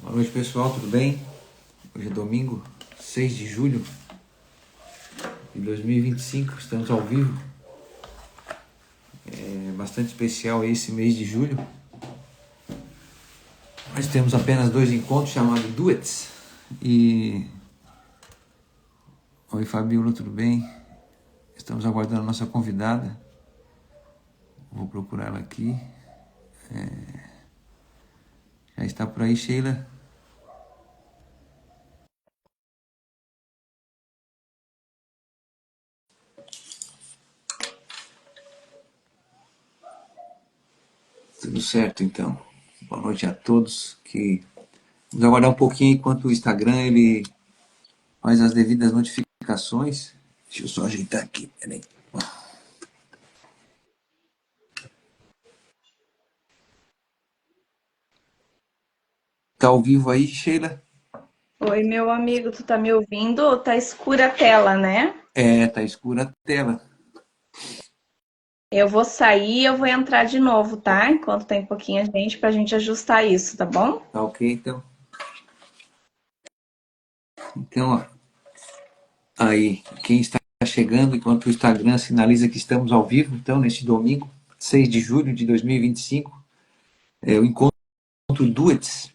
Boa noite, pessoal, tudo bem? Hoje é domingo, 6 de julho de 2025, estamos ao vivo. É bastante especial esse mês de julho. Nós temos apenas 2 encontros chamados Duets. Oi, Fabiola, tudo bem? Estamos aguardando a nossa convidada. Vou procurar ela aqui. Já está por aí, Sheila? Tudo certo, então. Boa noite a todos. Vamos aguardar um pouquinho enquanto o Instagram ele faz as devidas notificações. Deixa eu só ajeitar aqui, peraí. Tá ao vivo aí, Sheila? Oi, meu amigo, tu tá me ouvindo? Tá escura a tela, né? Tá escura a tela. Eu vou sair e eu vou entrar de novo, tá? Enquanto tem pouquinha gente pra gente ajustar isso, tá bom? Tá ok, então. Então, ó, aí, quem está chegando, enquanto o Instagram sinaliza que estamos ao vivo, então, neste domingo, 6 de julho de 2025, o encontro Duets.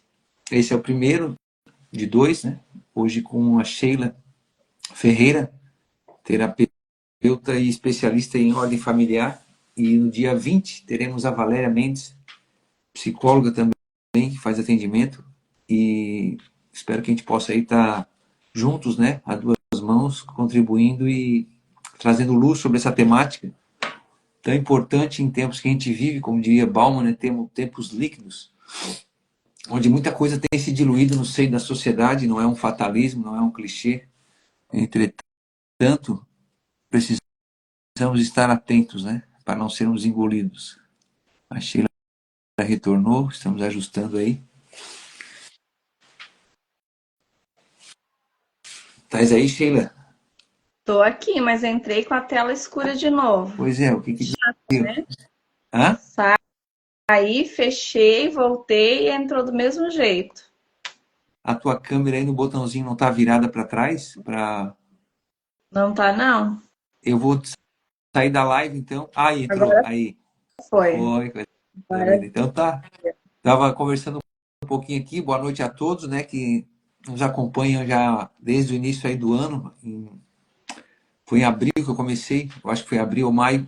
Esse é o primeiro de dois, né? Hoje com a Sheila Ferreira, terapeuta e especialista em ordem familiar. E no dia 20 teremos a Valéria Mendes, psicóloga também, que faz atendimento. E espero que a gente possa aí estar juntos, né, a duas mãos, contribuindo e trazendo luz sobre essa temática tão importante em tempos que a gente vive, como diria Bauman, né, temos tempos líquidos, onde muita coisa tem se diluído no seio da sociedade, não é um fatalismo, não é um clichê. Entretanto, precisamos estar atentos, né, para não sermos engolidos. A Sheila retornou, estamos ajustando aí. Estás aí, Sheila? Tô aqui, mas entrei com a tela escura de novo. Pois é, o que Chato, deu? né? Hã? Saí, fechei, voltei e entrou do mesmo jeito. A tua câmera aí no botãozinho não está virada para trás? Não tá, não? Eu vou sair da live, então. Ah, entrou. Agora Aí. foi. Foi, coisa Agora linda. Então tá. Tava conversando um pouquinho aqui. Boa noite a todos, né, que nos acompanham já desde o início aí do ano. Foi em abril que eu comecei, eu acho que foi abril ou maio,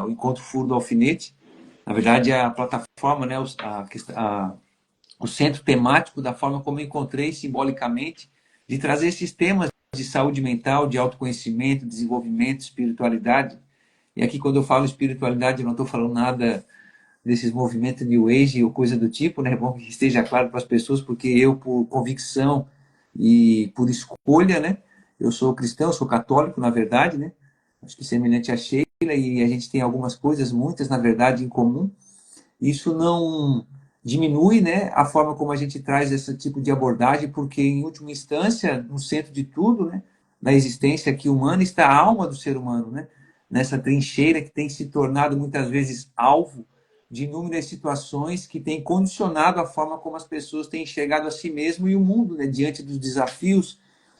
o Encontro Furo do Alfinete. Na verdade, a plataforma, né, o centro temático da forma como eu encontrei simbolicamente de trazer esses temas de saúde mental, de autoconhecimento, desenvolvimento, espiritualidade. E aqui, quando eu falo espiritualidade, eu não estou falando nada desses movimentos New Age ou coisa do tipo, né? É bom que esteja claro para as pessoas, porque eu, por convicção e por escolha, né? Eu sou cristão, sou católico, na verdade, né? Acho que semelhante a Sheila, e a gente tem algumas coisas, muitas, na verdade, em comum. Isso não diminui, né, a forma como a gente traz esse tipo de abordagem, porque, em última instância, no centro de tudo, né, da existência aqui humana, está a alma do ser humano, né? Nessa trincheira que tem se tornado muitas vezes alvo de inúmeras situações que têm condicionado a forma como as pessoas têm enxergado a si mesmo e o mundo, né, diante dos desafios,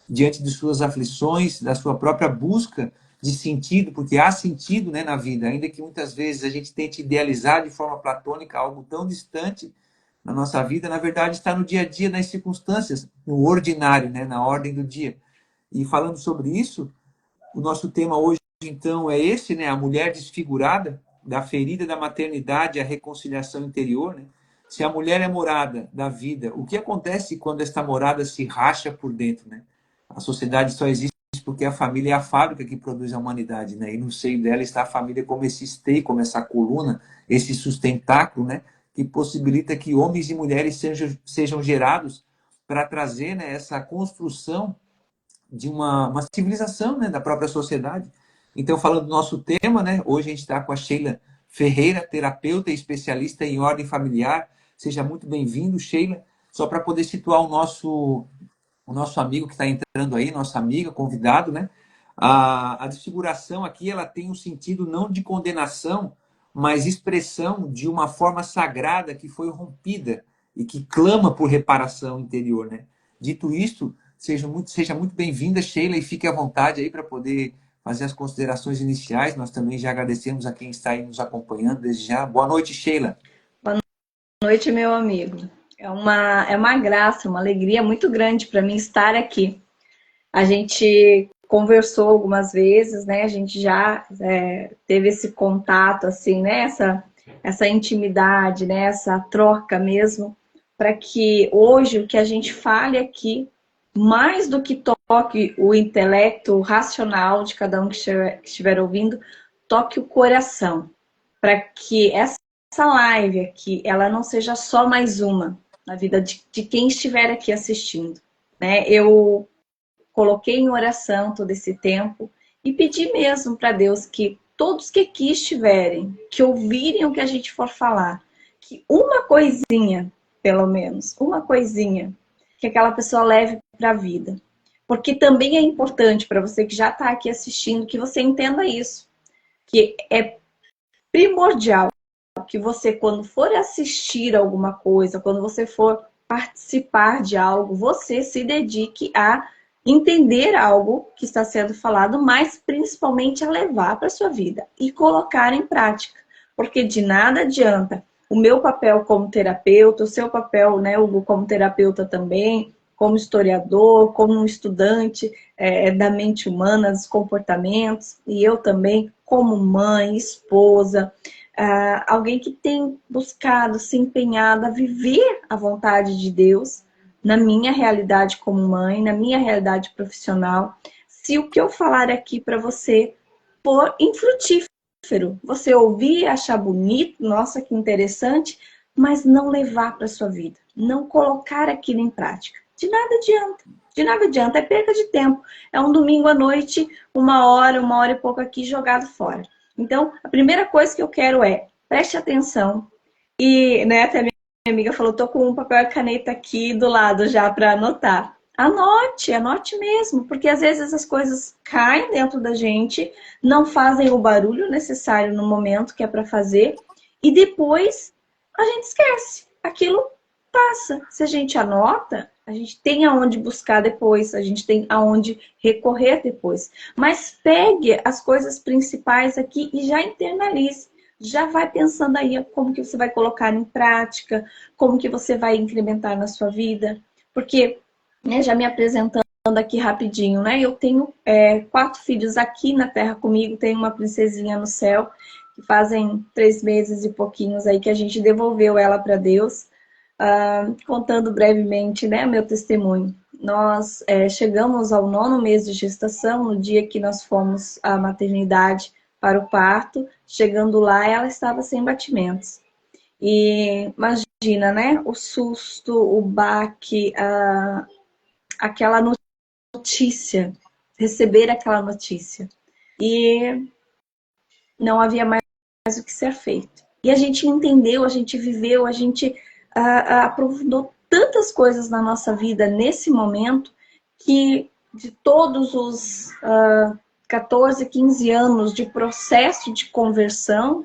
diante de suas aflições, da sua própria busca de sentido, porque há sentido, né, na vida, ainda que muitas vezes a gente tente idealizar de forma platônica algo tão distante na nossa vida, na verdade está no dia a dia, nas circunstâncias, no ordinário, né, na ordem do dia. E falando sobre isso, o nosso tema hoje, então, é esse, né, a mulher desfigurada, da ferida da maternidade à reconciliação interior, né? Se a mulher é morada da vida, o que acontece quando esta morada se racha por dentro, né? A sociedade só existe porque a família é a fábrica que produz a humanidade, né? E no seio dela está a família como esse esteio, como essa coluna, esse sustentáculo, né? Que possibilita que homens e mulheres sejam gerados para trazer, né, essa construção de uma civilização, né, da própria sociedade. Então, falando do nosso tema, né, hoje a gente está com a Sheila Ferreira, terapeuta e especialista em ordem familiar. Seja muito bem-vindo, Sheila. Só para poder situar o nosso amigo que está entrando aí, nossa amiga, convidado, né? A desfiguração aqui ela tem um sentido não de condenação, mas expressão de uma forma sagrada que foi rompida e que clama por reparação interior, né? Dito isto, seja muito bem-vinda, Sheila, e fique à vontade aí para poder fazer as considerações iniciais. Nós também já agradecemos a quem está aí nos acompanhando desde já. Boa noite, Sheila. Boa noite, meu amigo. É uma graça, uma alegria muito grande para mim estar aqui. A gente conversou algumas vezes, né? A gente já teve esse contato, assim, né? Essa intimidade, né? Essa troca mesmo, para que hoje o que a gente fale aqui, mais do que toque o intelecto, o racional de cada um que estiver ouvindo, toque o coração, para que essa live aqui, ela não seja só mais uma na vida de quem estiver aqui assistindo, né? Eu coloquei em oração todo esse tempo e pedi mesmo para Deus que todos que aqui estiverem, que ouvirem o que a gente for falar, que uma coisinha, pelo menos, uma coisinha, que aquela pessoa leve para a vida. Porque também é importante para você que já está aqui assistindo, que você entenda isso, que é primordial que você, quando for assistir alguma coisa, quando você for participar de algo, você se dedique a entender algo que está sendo falado, mas principalmente a levar para a sua vida e colocar em prática. Porque de nada adianta o meu papel como terapeuta, o seu papel, né, Hugo, como terapeuta também, como historiador, como um estudante da mente humana, dos comportamentos, e eu também como mãe, esposa, alguém que tem buscado, se empenhado a viver a vontade de Deus na minha realidade como mãe, na minha realidade profissional. Se o que eu falar aqui para você for infrutífero, você ouvir, achar bonito, nossa, que interessante, mas não levar para sua vida, não colocar aquilo em prática, de nada adianta. De nada adianta, é perda de tempo. É um domingo à noite, uma hora e pouco aqui jogado fora. Então, a primeira coisa que eu quero é, preste atenção. E, né, até minha amiga falou, tô com um papel e caneta aqui do lado já para anotar. Anote mesmo, porque às vezes as coisas caem dentro da gente, não fazem o barulho necessário no momento que é para fazer, e depois a gente esquece. Aquilo passa. Se a gente anota, a gente tem aonde buscar depois, a gente tem aonde recorrer depois. Mas pegue as coisas principais aqui e já internalize. Já vai pensando aí como que você vai colocar em prática, como que você vai incrementar na sua vida. Porque, né, já me apresentando aqui rapidinho, né? Eu tenho 4 filhos aqui na Terra comigo, tenho uma princesinha no céu, que fazem 3 meses e pouquinhos aí que a gente devolveu ela para Deus. Contando brevemente, né, meu testemunho. Nós chegamos ao 9º mês de gestação, no dia que nós fomos à maternidade para o parto. Chegando lá, ela estava sem batimentos. E imagina, né, o susto, o baque, aquela notícia, receber aquela notícia. E não havia mais o que ser feito. E a gente entendeu, a gente viveu, a gente aprofundou tantas coisas na nossa vida nesse momento, que de todos os 14, 15 anos de processo de conversão,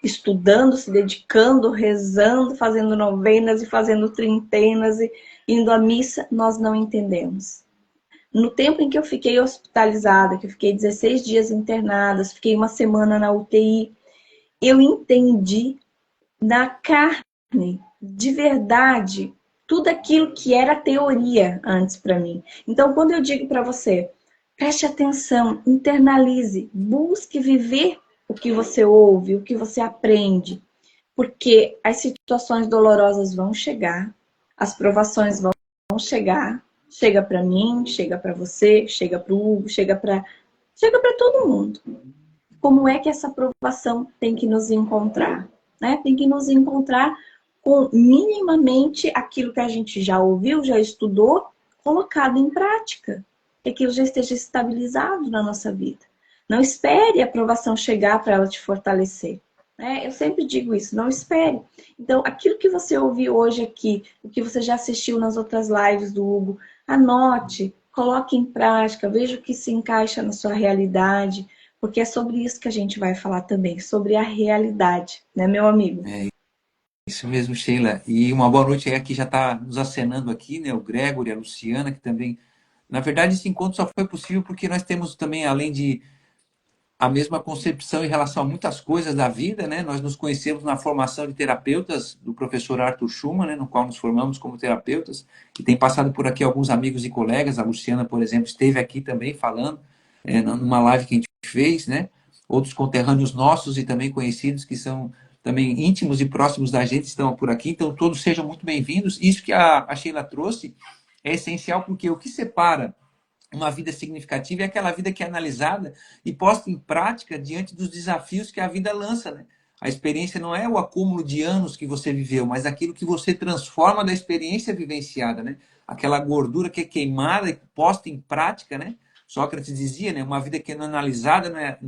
estudando, se dedicando, rezando, fazendo novenas e fazendo trintenas e indo à missa, nós não entendemos. No tempo em que eu fiquei hospitalizada, que eu fiquei 16 dias internada, fiquei uma semana na UTI, eu entendi na carne, de verdade, tudo aquilo que era teoria antes para mim. Então, quando eu digo para você, preste atenção, internalize, busque viver o que você ouve, o que você aprende, porque as situações dolorosas vão chegar, as provações vão chegar, chega para mim, chega para você, chega para o Hugo, chega para todo mundo. Como é que essa provação tem que nos encontrar? Né? Tem que nos encontrar com minimamente aquilo que a gente já ouviu, já estudou, colocado em prática. Que aquilo já esteja estabilizado na nossa vida. Não espere a provação chegar para ela te fortalecer. Né? Eu sempre digo isso, não espere. Então, aquilo que você ouviu hoje aqui, o que você já assistiu nas outras lives do Hugo, anote, coloque em prática, veja o que se encaixa na sua realidade, porque é sobre isso que a gente vai falar também, sobre a realidade, né, meu amigo? É Isso mesmo, Sheila. E uma boa noite aí, aqui já está nos acenando aqui, né? O Gregory, a Luciana, que também. Na verdade, esse encontro só foi possível porque nós temos também, além de a mesma concepção em relação a muitas coisas da vida, né? Nós nos conhecemos na formação de terapeutas do professor Arthur Schumann, né? No qual nos formamos como terapeutas, e tem passado por aqui alguns amigos e colegas. A Luciana, por exemplo, esteve aqui também falando, numa live que a gente fez, né? Outros conterrâneos nossos e também conhecidos que são também íntimos e próximos da gente estão por aqui. Então, todos sejam muito bem-vindos. Isso que a Sheila trouxe é essencial, porque o que separa uma vida significativa é aquela vida que é analisada e posta em prática diante dos desafios que a vida lança, né? A experiência não é o acúmulo de anos que você viveu, mas aquilo que você transforma da experiência vivenciada, né? Aquela gordura que é queimada e posta em prática, né? Sócrates dizia, né? Uma vida que não é analisada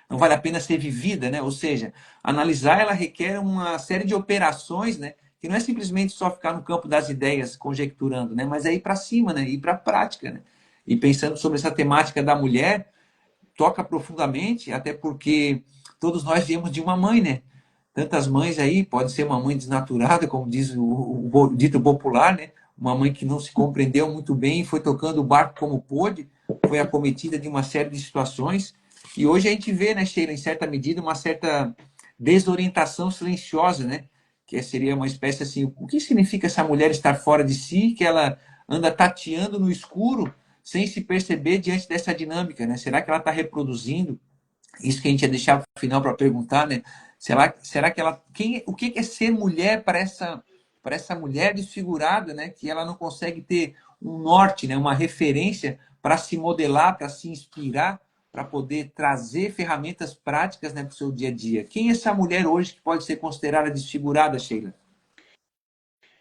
não vale a pena ser vivida, né? Ou seja, analisar ela requer uma série de operações, né? Que não é simplesmente só ficar no campo das ideias conjecturando, né? Mas é ir para cima, né? Ir para a prática, né? E pensando sobre essa temática da mulher, toca profundamente, até porque todos nós viemos de uma mãe, né? Tantas mães aí, pode ser uma mãe desnaturada, como diz o dito popular, né? Uma mãe que não se compreendeu muito bem e foi tocando o barco como pôde, foi acometida de uma série de situações. E hoje a gente vê, né, Sheila, em certa medida, uma certa desorientação silenciosa, né? Que seria uma espécie assim, o que significa essa mulher estar fora de si, que ela anda tateando no escuro sem se perceber diante dessa dinâmica, né? Será que ela está reproduzindo isso que a gente ia deixar para o final para perguntar, né? Será que ela. O que é ser mulher para essa mulher desfigurada, né? Que ela não consegue ter um norte, né? Uma referência para se modelar, para se inspirar, para poder trazer ferramentas práticas, né, para o seu dia a dia. Quem é essa mulher hoje que pode ser considerada desfigurada, Sheila?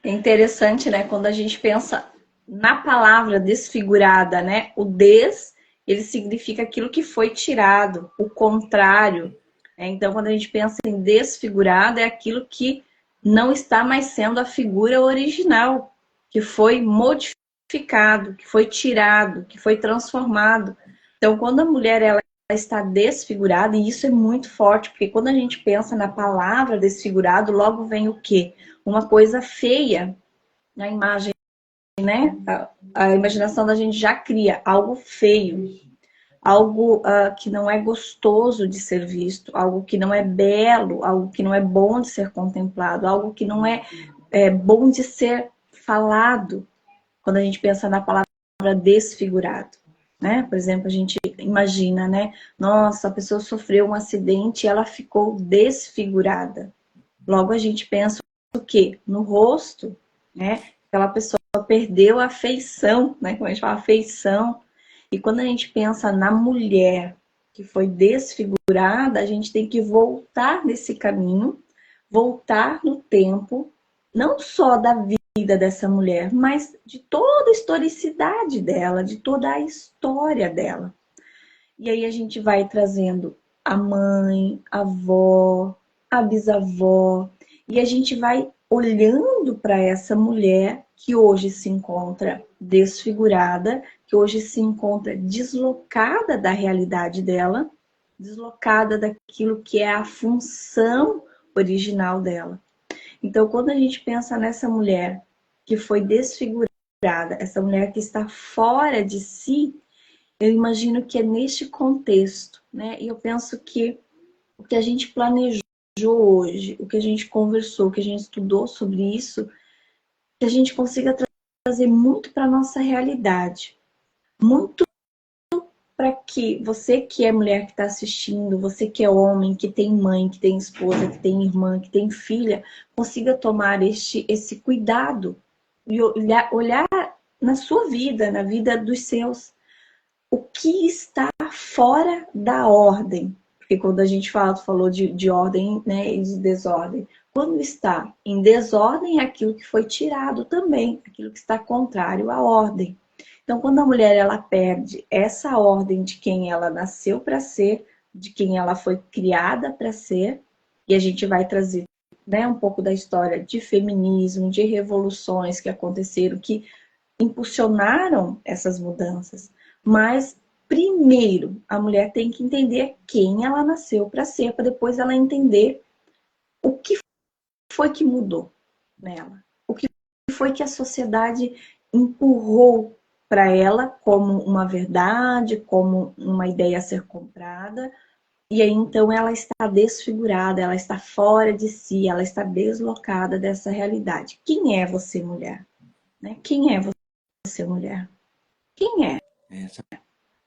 É interessante, né? Quando a gente pensa na palavra desfigurada, né? O des, ele significa aquilo que foi tirado, o contrário. Né? Então, quando a gente pensa em desfigurado, é aquilo que não está mais sendo a figura original, que foi modificado, que foi tirado, que foi transformado. Então, quando a mulher ela está desfigurada, e isso é muito forte, porque quando a gente pensa na palavra desfigurado, logo vem o quê? Uma coisa feia na imagem, né? A imaginação da gente já cria algo feio, algo que não é gostoso de ser visto, algo que não é belo, algo que não é bom de ser contemplado, algo que não é bom de ser falado, quando a gente pensa na palavra desfigurado. Né? Por exemplo, a gente imagina, né? Nossa, a pessoa sofreu um acidente e ela ficou desfigurada. Logo a gente pensa o quê? No rosto, né? Aquela pessoa perdeu a feição, né? Como a gente fala, a feição. E quando a gente pensa na mulher que foi desfigurada, a gente tem que voltar nesse caminho, voltar no tempo, não só da vida dessa mulher, mas de toda a historicidade dela, de toda a história dela. E aí a gente vai trazendo a mãe, a avó, a bisavó, e a gente vai olhando para essa mulher que hoje se encontra desfigurada, que hoje se encontra deslocada da realidade dela, deslocada daquilo que é a função original dela. Então, quando a gente pensa nessa mulher que foi desfigurada, essa mulher que está fora de si, eu imagino que é neste contexto, né? E eu penso que o que a gente planejou hoje, o que a gente conversou, o que a gente estudou sobre isso, que a gente consiga trazer muito para a nossa realidade. Muito para que você que é mulher que está assistindo, você que é homem, que tem mãe, que tem esposa, que tem irmã, que tem filha, consiga tomar esse cuidado e olhar na sua vida, na vida dos seus, o que está fora da ordem. Porque quando a gente falou de ordem, né, e de desordem. Quando está em desordem, é aquilo que foi tirado também, aquilo que está contrário à ordem. Então, quando a mulher ela perde essa ordem de quem ela nasceu para ser, de quem ela foi criada para ser, e a gente vai trazer, né, um pouco da história de feminismo, de revoluções que aconteceram, que impulsionaram essas mudanças. Mas primeiro a mulher tem que entender quem ela nasceu para ser, para depois ela entender o que foi que mudou nela? O que foi que a sociedade empurrou para ela como uma verdade, como uma ideia a ser comprada? E aí, então, ela está desfigurada, ela está fora de si, ela está deslocada dessa realidade. Quem é você, mulher? Né? Quem é você, mulher? Quem é? Essa.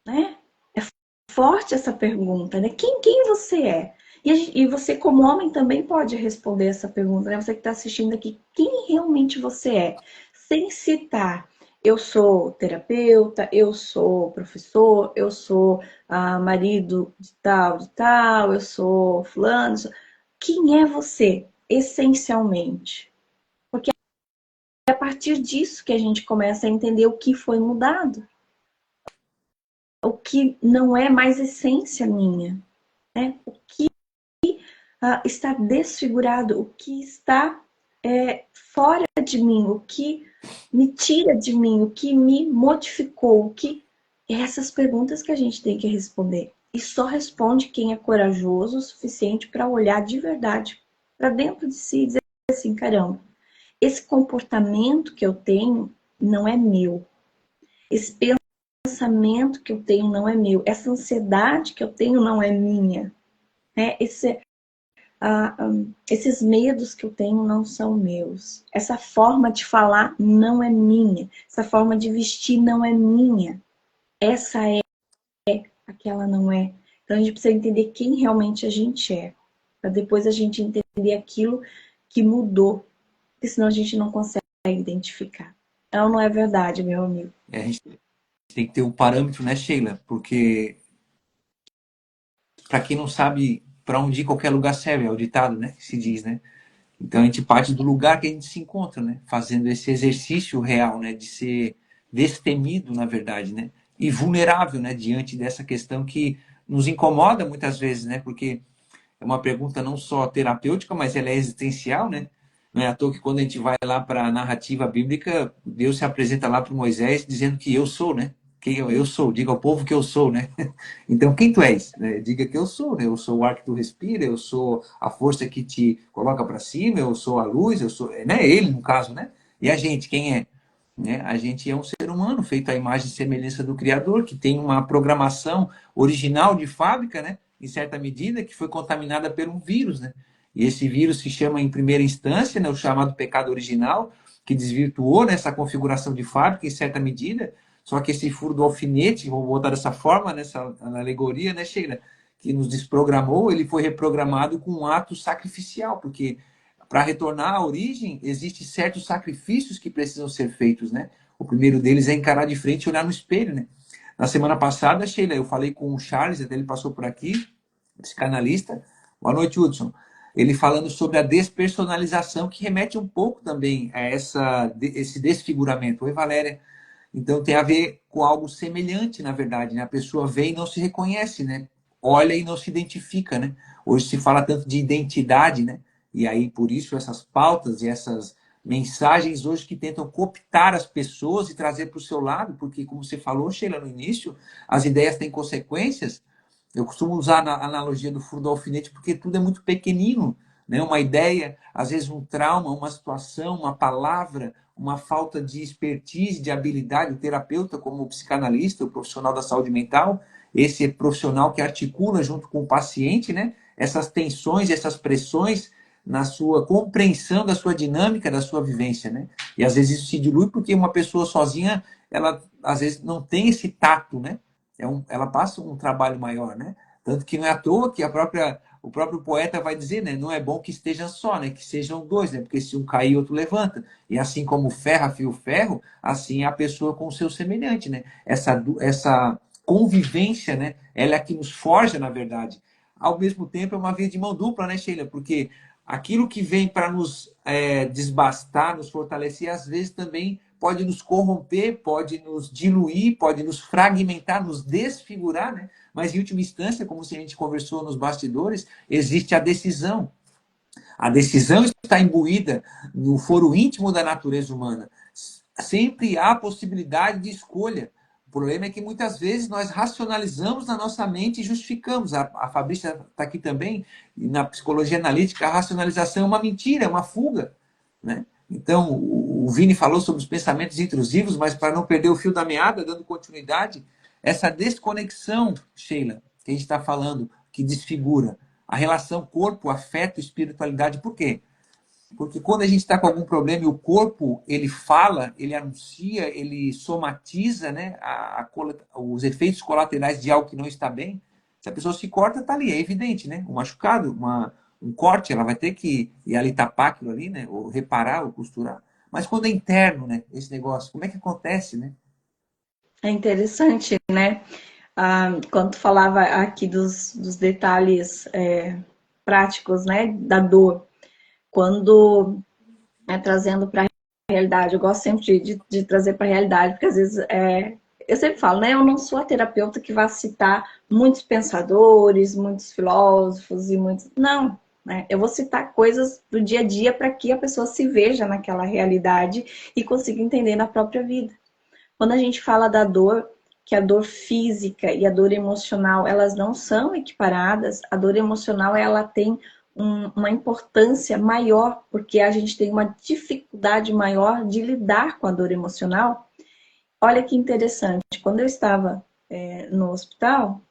Né? É forte essa pergunta, né? Quem você é? E você, como homem, também pode responder essa pergunta, né? Você que está assistindo aqui, quem realmente você é? Sem citar, eu sou terapeuta, eu sou professor, eu sou marido de tal, eu sou fulano. Quem é você, essencialmente? Porque é a partir disso que a gente começa a entender o que foi mudado, o que não é mais essência minha, né? O que está desfigurado, o que está fora de mim, o que me tira de mim, o que me modificou, o que essas perguntas que a gente tem que responder. E só responde quem é corajoso o suficiente para olhar de verdade para dentro de si e dizer assim, caramba, esse comportamento que eu tenho não é meu. Esse pensamento que eu tenho não é meu. Essa ansiedade que eu tenho não é minha. Né? Esses medos que eu tenho não são meus. Essa forma de falar não é minha. Essa forma de vestir não é minha. Essa é, aquela não é. Então a gente precisa entender quem realmente a gente é. Para depois a gente entender aquilo que mudou. Porque senão a gente não consegue identificar. Então não é verdade, meu amigo. A gente tem que ter um parâmetro, né, Sheila? Porque, para quem não sabe, para onde ir, qualquer lugar serve, é o ditado, né? Que se diz, né? Então a gente parte do lugar que a gente se encontra, né? Fazendo esse exercício real, né? De ser destemido, na verdade, né? E vulnerável, né? Diante dessa questão que nos incomoda muitas vezes, né? Porque é uma pergunta não só terapêutica, mas ela é existencial, né? Não é à toa que quando a gente vai lá para a narrativa bíblica, Deus se apresenta lá para Moisés dizendo que eu sou, né? Quem eu sou, diga ao povo que eu sou, né? Então, quem tu és? Né? Diga que eu sou, né? Eu sou o ar que tu respira, eu sou a força que te coloca para cima, eu sou a luz, eu sou, né? Ele, no caso, né? E a gente, quem é? Né? A gente é um ser humano feito à imagem e semelhança do Criador, que tem uma programação original de fábrica, né? Em certa medida, que foi contaminada por um vírus, né? E esse vírus se chama, em primeira instância, né, o chamado pecado original, que desvirtuou nessa configuração de fábrica, em certa medida. Só que esse furo do alfinete, vou botar dessa forma, nessa alegoria, né, Sheila, que nos desprogramou, ele foi reprogramado com um ato sacrificial, porque para retornar à origem, existem certos sacrifícios que precisam ser feitos, né? O primeiro deles é encarar de frente e olhar no espelho, né? Na semana passada, Sheila, eu falei com o Charles, até ele passou por aqui, psicanalista. Boa noite, Hudson. Ele falando sobre a despersonalização, que remete um pouco também a esse desfiguramento. Oi, Valéria. Então tem a ver com algo semelhante, na verdade, né? A pessoa vê e não se reconhece, né? Olha e não se identifica, né? Hoje se fala tanto de identidade, né? E aí, por isso, essas pautas e essas mensagens hoje que tentam cooptar as pessoas e trazer para o seu lado, porque, como você falou, Sheila, no início, as ideias têm consequências. Eu costumo usar a analogia do furo do alfinete porque tudo é muito pequenino, né? Uma ideia, às vezes um trauma, uma situação, uma palavra, uma falta de expertise, de habilidade. O terapeuta, como o psicanalista, o profissional da saúde mental, esse profissional que articula junto com o paciente, né? Essas tensões, essas pressões na sua compreensão da sua dinâmica, da sua vivência, né? E às vezes isso se dilui porque uma pessoa sozinha, ela às vezes não tem esse tato, né? Ela passa um trabalho maior, né? Tanto que não é à toa que o próprio poeta vai dizer, né? Não é bom que estejam só, né? Que sejam dois, né? Porque se um cair, outro levanta. E assim como ferro afia o ferro, assim é a pessoa com o seu semelhante, né? Essa convivência, né? Ela é a que nos forja, na verdade. Ao mesmo tempo, é uma via de mão dupla, né, Sheila? Porque aquilo que vem para nos desbastar, nos fortalecer, às vezes também pode nos corromper, pode nos diluir, pode nos fragmentar, nos desfigurar, né? Mas em última instância, como a gente conversou nos bastidores, existe a decisão. A decisão está imbuída no foro íntimo da natureza humana. Sempre há possibilidade de escolha. problema é que muitas vezes nós racionalizamos na nossa mente e justificamos. A Fabrícia está aqui também, e na psicologia analítica, a racionalização é uma mentira, é uma fuga, né? Então, o Vini falou sobre os pensamentos intrusivos, mas para não perder o fio da meada, dando continuidade, essa desconexão, Sheila, que a gente está falando, que desfigura a relação corpo, afeto, espiritualidade. Por quê? Porque quando a gente está com algum problema e o corpo, ele fala, ele anuncia, ele somatiza, né, os efeitos colaterais de algo que não está bem, se a pessoa se corta, está ali, é evidente, né? Um machucado, um corte, ela vai ter que ir ali tapar aquilo ali, né? Ou reparar, ou costurar. Mas quando é interno, né, esse negócio, como é que acontece, né? É interessante, né? Quando tu falava aqui dos detalhes práticos, né, da dor, quando trazendo para a realidade, eu gosto sempre de trazer para a realidade, porque às vezes eu sempre falo, né, eu não sou a terapeuta que vai citar muitos pensadores, muitos filósofos e muitos... Não, né? Eu vou citar coisas do dia a dia para que a pessoa se veja naquela realidade e consiga entender na própria vida. Quando a gente fala da dor, que a dor física e a dor emocional, elas não são equiparadas, a dor emocional, ela tem uma importância maior, porque a gente tem uma dificuldade maior de lidar com a dor emocional. Olha que interessante, quando eu estava no hospital,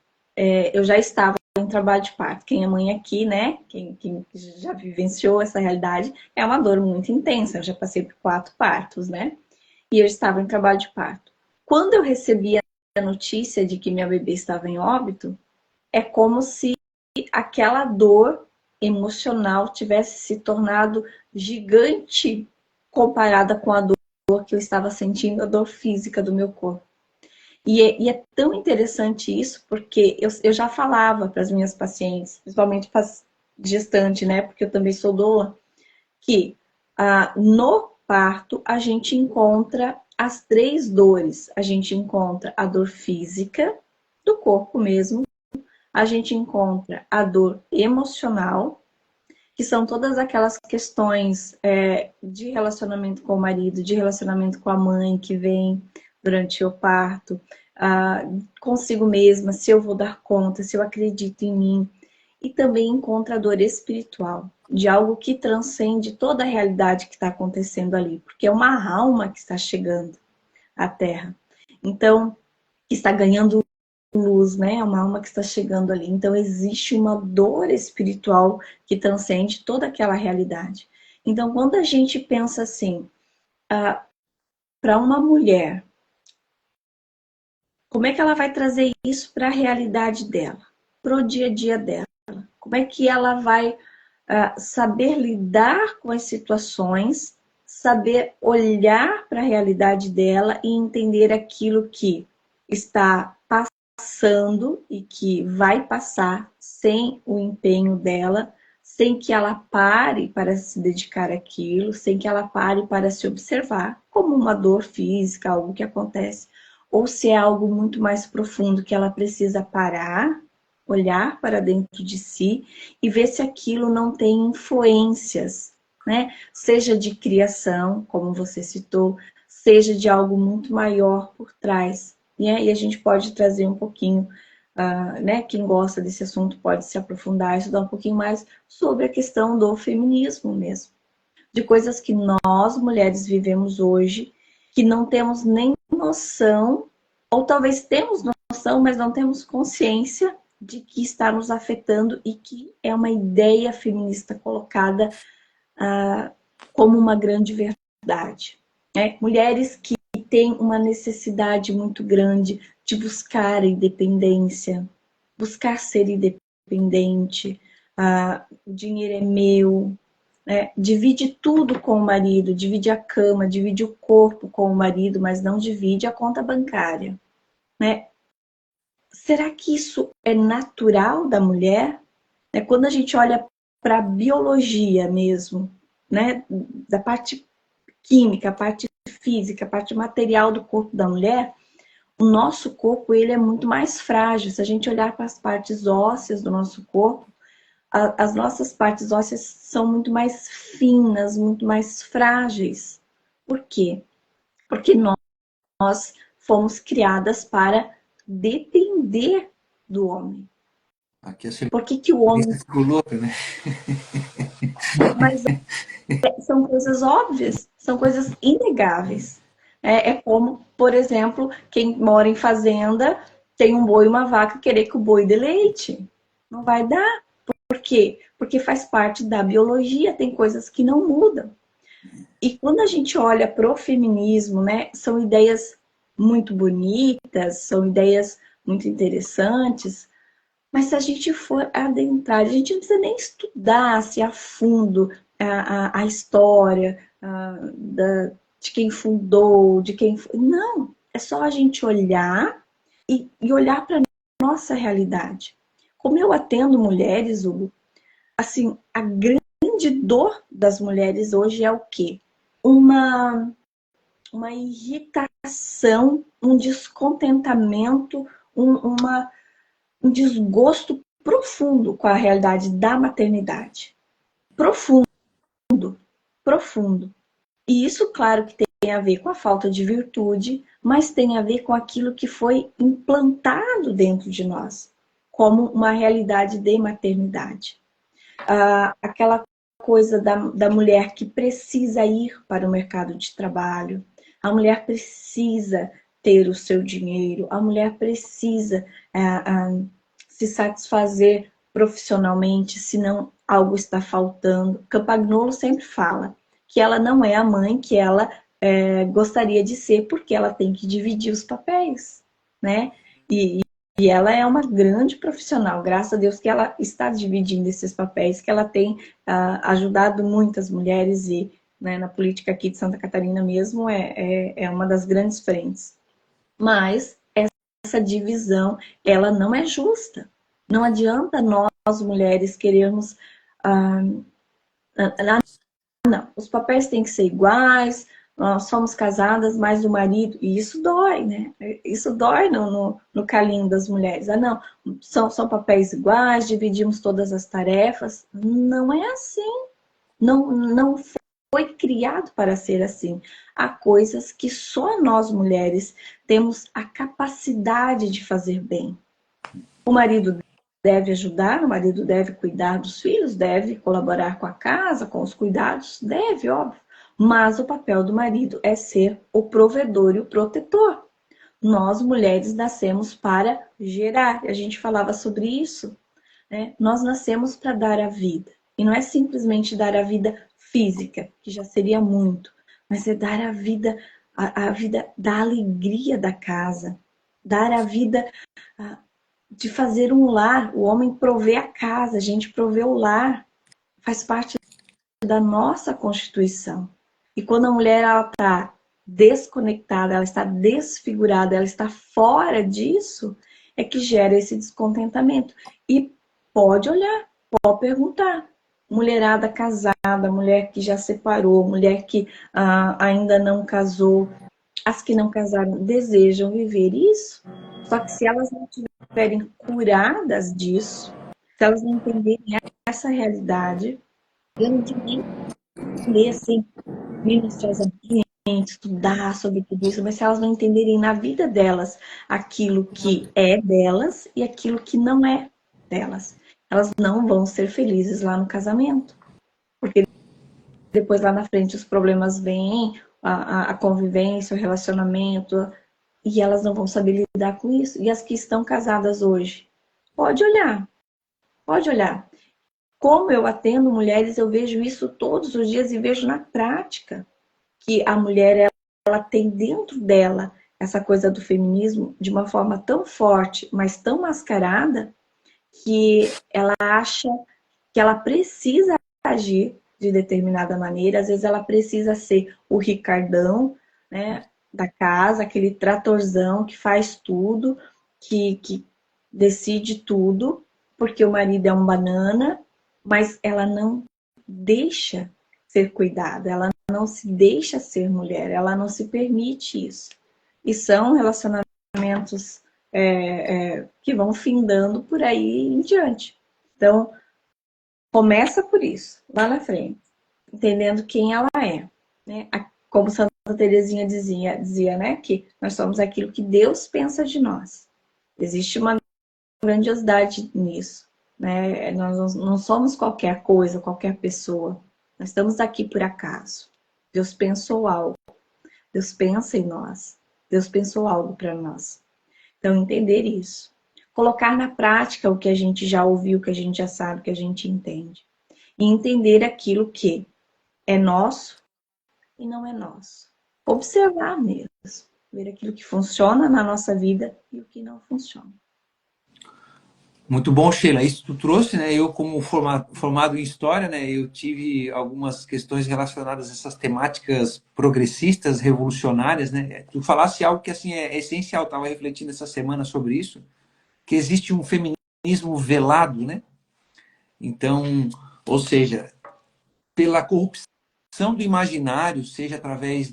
eu já estava em trabalho de parto. Quem é mãe aqui, né, quem já vivenciou essa realidade, é uma dor muito intensa, eu já passei por 4 partos, né? E eu estava em trabalho de parto. Quando eu recebi a notícia de que minha bebê estava em óbito, é como se aquela dor emocional tivesse se tornado gigante comparada com a dor que eu estava sentindo, a dor física do meu corpo. E é tão interessante isso, porque eu já falava para as minhas pacientes, principalmente para as gestantes, né? Porque eu também sou doula, que no parto a gente encontra as 3 dores. A gente encontra a dor física, do corpo mesmo, a gente encontra a dor emocional, que são todas aquelas questões de relacionamento com o marido, de relacionamento com a mãe que vem durante o parto, consigo mesma, se eu vou dar conta, se eu acredito em mim. E também encontra a dor espiritual, de algo que transcende toda a realidade que está acontecendo ali, porque é uma alma que está chegando à Terra. Então, está ganhando luz, né? É uma alma que está chegando ali. Então, existe uma dor espiritual que transcende toda aquela realidade. Então, quando a gente pensa assim, para uma mulher, como é que ela vai trazer isso para a realidade dela, para o dia a dia dela? Como é que ela vai saber lidar com as situações, saber olhar para a realidade dela e entender aquilo que está passando e que vai passar sem o empenho dela, sem que ela pare para se dedicar àquilo, sem que ela pare para se observar como uma dor física, algo que acontece, ou se é algo muito mais profundo que ela precisa parar, olhar para dentro de si e ver se aquilo não tem influências, né? Seja de criação, como você citou, seja de algo muito maior por trás. Né? E a gente pode trazer um pouquinho, né? Quem gosta desse assunto pode se aprofundar, estudar um pouquinho mais sobre a questão do feminismo mesmo. De coisas que nós, mulheres, vivemos hoje, que não temos nem noção, ou talvez temos noção, mas não temos consciência de que está nos afetando e que é uma ideia feminista colocada como uma grande verdade. Né? Mulheres que têm uma necessidade muito grande de buscar a independência, buscar ser independente, o dinheiro é meu, né? Divide tudo com o marido, divide a cama, divide o corpo com o marido, mas não divide a conta bancária. Né? Será que isso é natural da mulher? Quando a gente olha para a biologia mesmo, né? Da parte química, a parte física, a parte material do corpo da mulher, o nosso corpo ele é muito mais frágil. Se a gente olhar para as partes ósseas do nosso corpo, as nossas partes ósseas são muito mais finas, muito mais frágeis. Por quê? Porque nós fomos criadas para depender do homem. Aqui Por que o homem... ficou louco, né? Mas são coisas óbvias, são coisas inegáveis. É como, por exemplo, quem mora em fazenda tem um boi e uma vaca querer que o boi dê leite. Não vai dar. Por quê? Porque faz parte da biologia, tem coisas que não mudam. E quando a gente olha para o feminismo, né, são ideias muito bonitas, são ideias muito interessantes, mas se a gente for adentrar, a gente não precisa nem estudar assim, a fundo a história de quem fundou, de quem... Não, é só a gente olhar e olhar para a nossa realidade. Como eu atendo mulheres, Hugo, assim, a grande dor das mulheres hoje é o quê? Uma irritação, um descontentamento, um desgosto profundo com a realidade da maternidade. Profundo, profundo. E isso, claro, que tem a ver com a falta de virtude, mas tem a ver com aquilo que foi implantado dentro de nós, como uma realidade de maternidade. Aquela coisa da mulher que precisa ir para o mercado de trabalho, a mulher precisa ter o seu dinheiro, a mulher precisa se satisfazer profissionalmente, senão algo está faltando. Campagnolo sempre fala que ela não é a mãe que ela gostaria de ser, porque ela tem que dividir os papéis, né? E ela é uma grande profissional, graças a Deus que ela está dividindo esses papéis, que ela tem ajudado muitas mulheres e, né, na política aqui de Santa Catarina mesmo é uma das grandes frentes. Mas essa divisão, ela não é justa. Não adianta nós mulheres querermos... não, os papéis têm que ser iguais, nós somos casadas, mas o marido, e isso dói, né? Isso dói no calinho das mulheres. Não, são papéis iguais, dividimos todas as tarefas. Não é assim. Não foi criado para ser assim. Há coisas que só nós mulheres temos a capacidade de fazer bem. O marido deve ajudar, o marido deve cuidar dos filhos, deve colaborar com a casa, com os cuidados, deve, óbvio. Mas o papel do marido é ser o provedor e o protetor. Nós, mulheres, nascemos para gerar. A gente falava sobre isso, né? Nós nascemos para dar a vida. E não é simplesmente dar a vida física, que já seria muito, mas é dar a vida da alegria da casa, dar a vida de fazer um lar. O homem provê a casa, a gente provê o lar. Faz parte da nossa Constituição. E quando a mulher está desconectada, ela está desfigurada, ela está fora disso, é que gera esse descontentamento. E pode olhar, pode perguntar. Mulherada casada, mulher que já separou, mulher que ainda não casou. As que não casaram desejam viver isso, só que se elas não estiverem curadas disso, se elas não entenderem essa realidade, eu não tinha nem ler assim, minuciosamente, estudar sobre tudo isso, mas se elas não entenderem na vida delas aquilo que é delas e aquilo que não é delas, elas não vão ser felizes lá no casamento. Porque depois lá na frente os problemas vêm, a convivência, o relacionamento, e elas não vão saber lidar com isso. E as que estão casadas hoje, pode olhar, pode olhar. Como eu atendo mulheres, eu vejo isso todos os dias e vejo na prática que a mulher ela tem dentro dela essa coisa do feminismo de uma forma tão forte, mas tão mascarada, que ela acha que ela precisa agir de determinada maneira. Às vezes ela precisa ser o Ricardão, né, da casa, aquele tratorzão que faz tudo, que decide tudo, porque o marido é um banana, mas ela não deixa ser cuidada, ela não se deixa ser mulher, ela não se permite isso. E são relacionamentos que vão findando por aí em diante. Então, começa por isso, lá na frente, entendendo quem ela é, né? Como Santa Terezinha dizia, né, que nós somos aquilo que Deus pensa de nós. Existe uma grandiosidade nisso, né? Nós não somos qualquer coisa, qualquer pessoa. Nós estamos aqui por acaso. Deus pensou algo. Deus pensa em nós. Deus pensou algo para nós. Então, entender isso. Colocar na prática o que a gente já ouviu, o que a gente já sabe, o que a gente entende. E entender aquilo que é nosso e não é nosso. Observar mesmo. Ver aquilo que funciona na nossa vida e o que não funciona. Muito bom, Sheila. Isso tu trouxe, né? Eu, como formado em História, né? Eu tive algumas questões relacionadas a essas temáticas progressistas, revolucionárias, né? Tu falasse algo que, assim, é essencial. Estava refletindo essa semana sobre isso, que existe um feminismo velado, né? Então, ou seja, pela corrupção do imaginário, seja através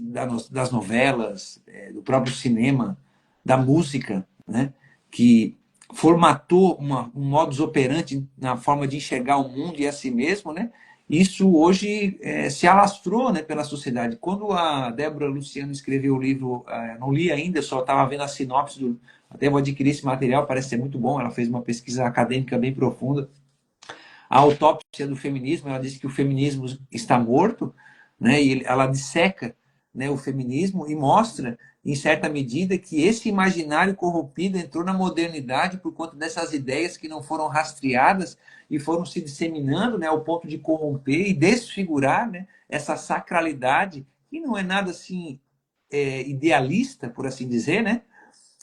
das novelas, do próprio cinema, da música, né? Que formatou um modus operandi na forma de enxergar o mundo e a si mesmo, né? Isso hoje se alastrou, né, pela sociedade. Quando a Débora Luciano escreveu o livro, não li ainda, só estava vendo a sinopse, até vou adquirir esse material, parece ser muito bom, ela fez uma pesquisa acadêmica bem profunda. A autópsia do feminismo, ela diz que o feminismo está morto, né? E ela disseca, né, o feminismo e mostra, em certa medida, que esse imaginário corrompido entrou na modernidade por conta dessas ideias que não foram rastreadas e foram se disseminando, né, ao ponto de corromper e desfigurar, né, essa sacralidade, que não é nada assim idealista, por assim dizer, né?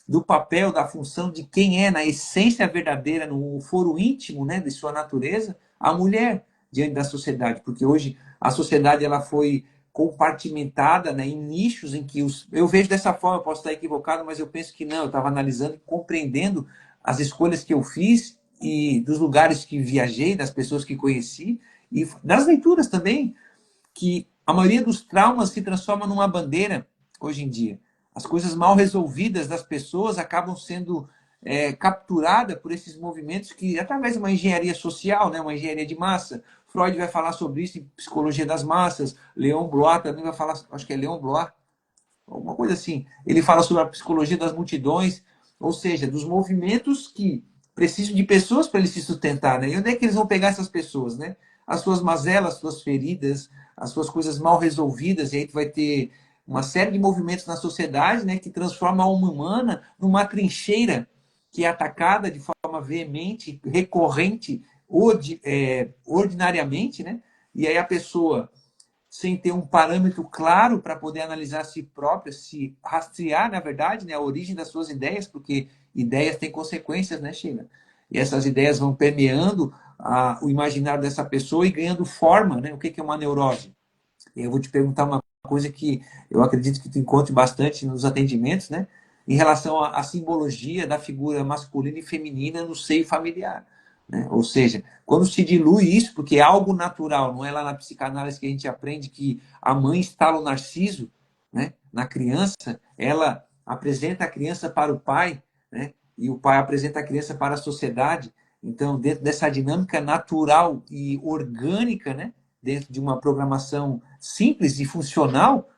Do papel, da função de quem é, na essência verdadeira, no foro íntimo, né, de sua natureza, a mulher diante da sociedade. Porque hoje a sociedade ela foi compartimentada, né, em nichos em que eu vejo dessa forma, eu posso estar equivocado, mas eu penso que não, eu estava analisando e compreendendo as escolhas que eu fiz e dos lugares que viajei, das pessoas que conheci e das leituras também, que a maioria dos traumas se transforma numa bandeira hoje em dia. As coisas mal resolvidas das pessoas acabam sendo capturadas por esses movimentos que, através de uma engenharia social, né, uma engenharia de massa, Freud vai falar sobre isso em Psicologia das Massas, Leon Blois também vai falar, acho que é Leon Blois, alguma coisa assim. Ele fala sobre a psicologia das multidões, ou seja, dos movimentos que precisam de pessoas para eles se sustentar, né? E onde é que eles vão pegar essas pessoas, né? As suas mazelas, as suas feridas, as suas coisas mal resolvidas, e aí tu vai ter uma série de movimentos na sociedade, né, que transforma a alma humana numa trincheira que é atacada de forma veemente, recorrente, ordinariamente, né? E aí a pessoa, sem ter um parâmetro claro para poder analisar a si própria, se rastrear, na verdade, né, a origem das suas ideias, porque ideias têm consequências, né, Sheila? E essas ideias vão permeando o imaginário dessa pessoa e ganhando forma, né? O que é uma neurose? Eu vou te perguntar uma coisa que eu acredito que tu encontre bastante nos atendimentos, né? Em relação à simbologia da figura masculina e feminina no seio familiar. Né? Ou seja, quando se dilui isso, porque é algo natural, não é lá na psicanálise que a gente aprende que a mãe instala o narciso, né, na criança, ela apresenta a criança para o pai, né, e o pai apresenta a criança para a sociedade. Então, dentro dessa dinâmica natural e orgânica, né, dentro de uma programação simples e funcional,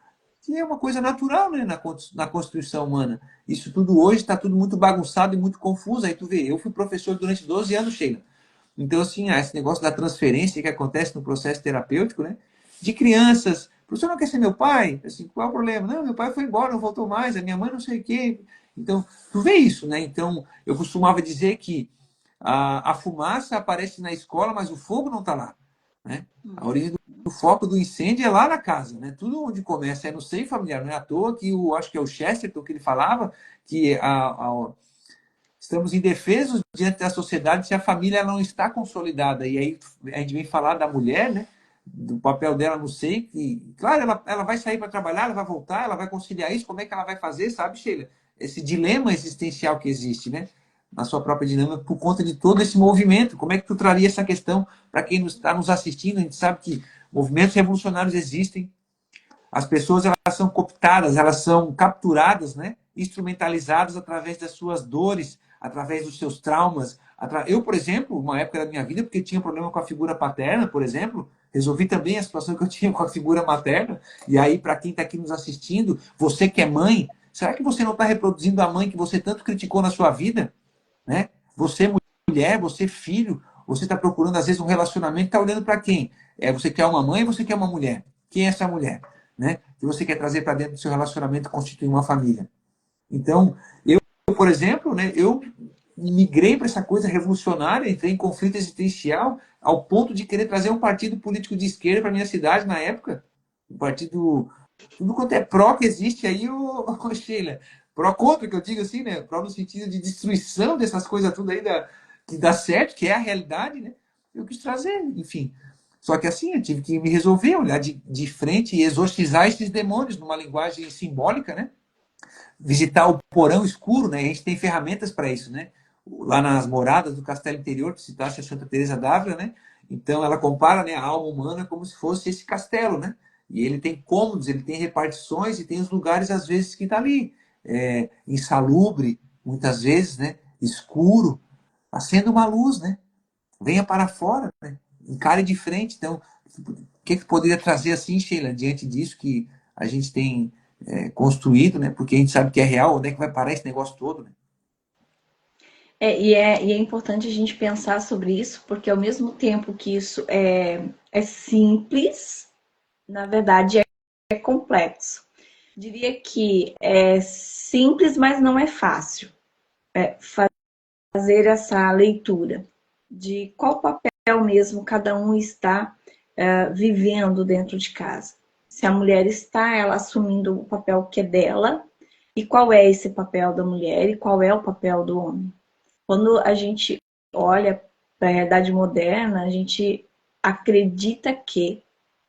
que é uma coisa natural, né, na constituição humana. Isso tudo hoje está tudo muito bagunçado e muito confuso. Aí tu vê, eu fui professor durante 12 anos, Sheila. Então, assim, esse negócio da transferência que acontece no processo terapêutico, né? De crianças. O professor não quer ser meu pai? Assim, qual é o problema? Não, meu pai foi embora, não voltou mais, a minha mãe não sei o quê. Então, tu vê isso, né? Então, eu costumava dizer que a fumaça aparece na escola, mas o fogo não está lá, né? A origem do foco do incêndio é lá na casa, né? Tudo onde começa é no seio familiar. Não é à toa que acho que é o Chesterton que ele falava que estamos indefesos diante da sociedade se a família não está consolidada. E aí a gente vem falar da mulher, né? Do papel dela no seio, que, claro, ela vai sair para trabalhar, ela vai voltar, ela vai conciliar isso, como é que ela vai fazer, sabe, Sheila? Esse dilema existencial que existe, né? Na sua própria dinâmica, por conta de todo esse movimento. Como é que tu traria essa questão para quem está nos assistindo? A gente sabe que movimentos revolucionários existem, as pessoas elas são cooptadas, elas são capturadas, né? Instrumentalizadas através das suas dores, através dos seus traumas. Eu, por exemplo, uma época da minha vida, porque tinha problema com a figura paterna, por exemplo, Resolvi também a situação que eu tinha com a figura materna. E aí, para quem está aqui nos assistindo, você que é mãe, será que você não está reproduzindo a mãe que você tanto criticou na sua vida? Né? Você, mulher, você, filho, você está procurando, às vezes, um relacionamento, está olhando para quem? Você quer uma mãe ou você quer uma mulher? Quem é essa mulher? Né? Que você quer trazer para dentro do seu relacionamento e constituir uma família. Então, por exemplo, né, eu migrei para essa coisa revolucionária, entrei em conflito existencial, ao ponto de querer trazer um partido político de esquerda para minha cidade na época. Um partido. Tudo quanto é pró que existe aí, o Sheila. Pró contra, que eu digo assim, né? Pró no sentido de destruição dessas coisas tudo aí que dá certo, que é a realidade, né? Eu quis trazer, enfim. Só que assim, eu tive que me resolver, olhar de frente e exorcizar esses demônios numa linguagem simbólica, né? Visitar o porão escuro, né? A gente tem ferramentas para isso, né? Lá nas moradas do Castelo Interior, que citasse a Santa Teresa d'Ávila, né? Então ela compara, né, a alma humana como se fosse esse castelo, né? E ele tem cômodos, ele tem repartições e tem os lugares às vezes que está ali insalubre, muitas vezes, né? Escuro, acenda uma luz, né? Venha para fora, né? Encare de frente. Então, o que poderia trazer assim, Sheila, diante disso que a gente tem construído, né? Porque a gente sabe que é real, onde é que vai parar esse negócio todo, né? E é importante a gente pensar sobre isso, porque ao mesmo tempo que isso é simples, na verdade é complexo. Diria que é simples, mas não é fácil fazer essa leitura de qual papel mesmo cada um está vivendo dentro de casa. Se a mulher está ela assumindo o papel que é dela, e qual é esse papel da mulher e qual é o papel do homem. Quando a gente olha para a realidade moderna, a gente acredita que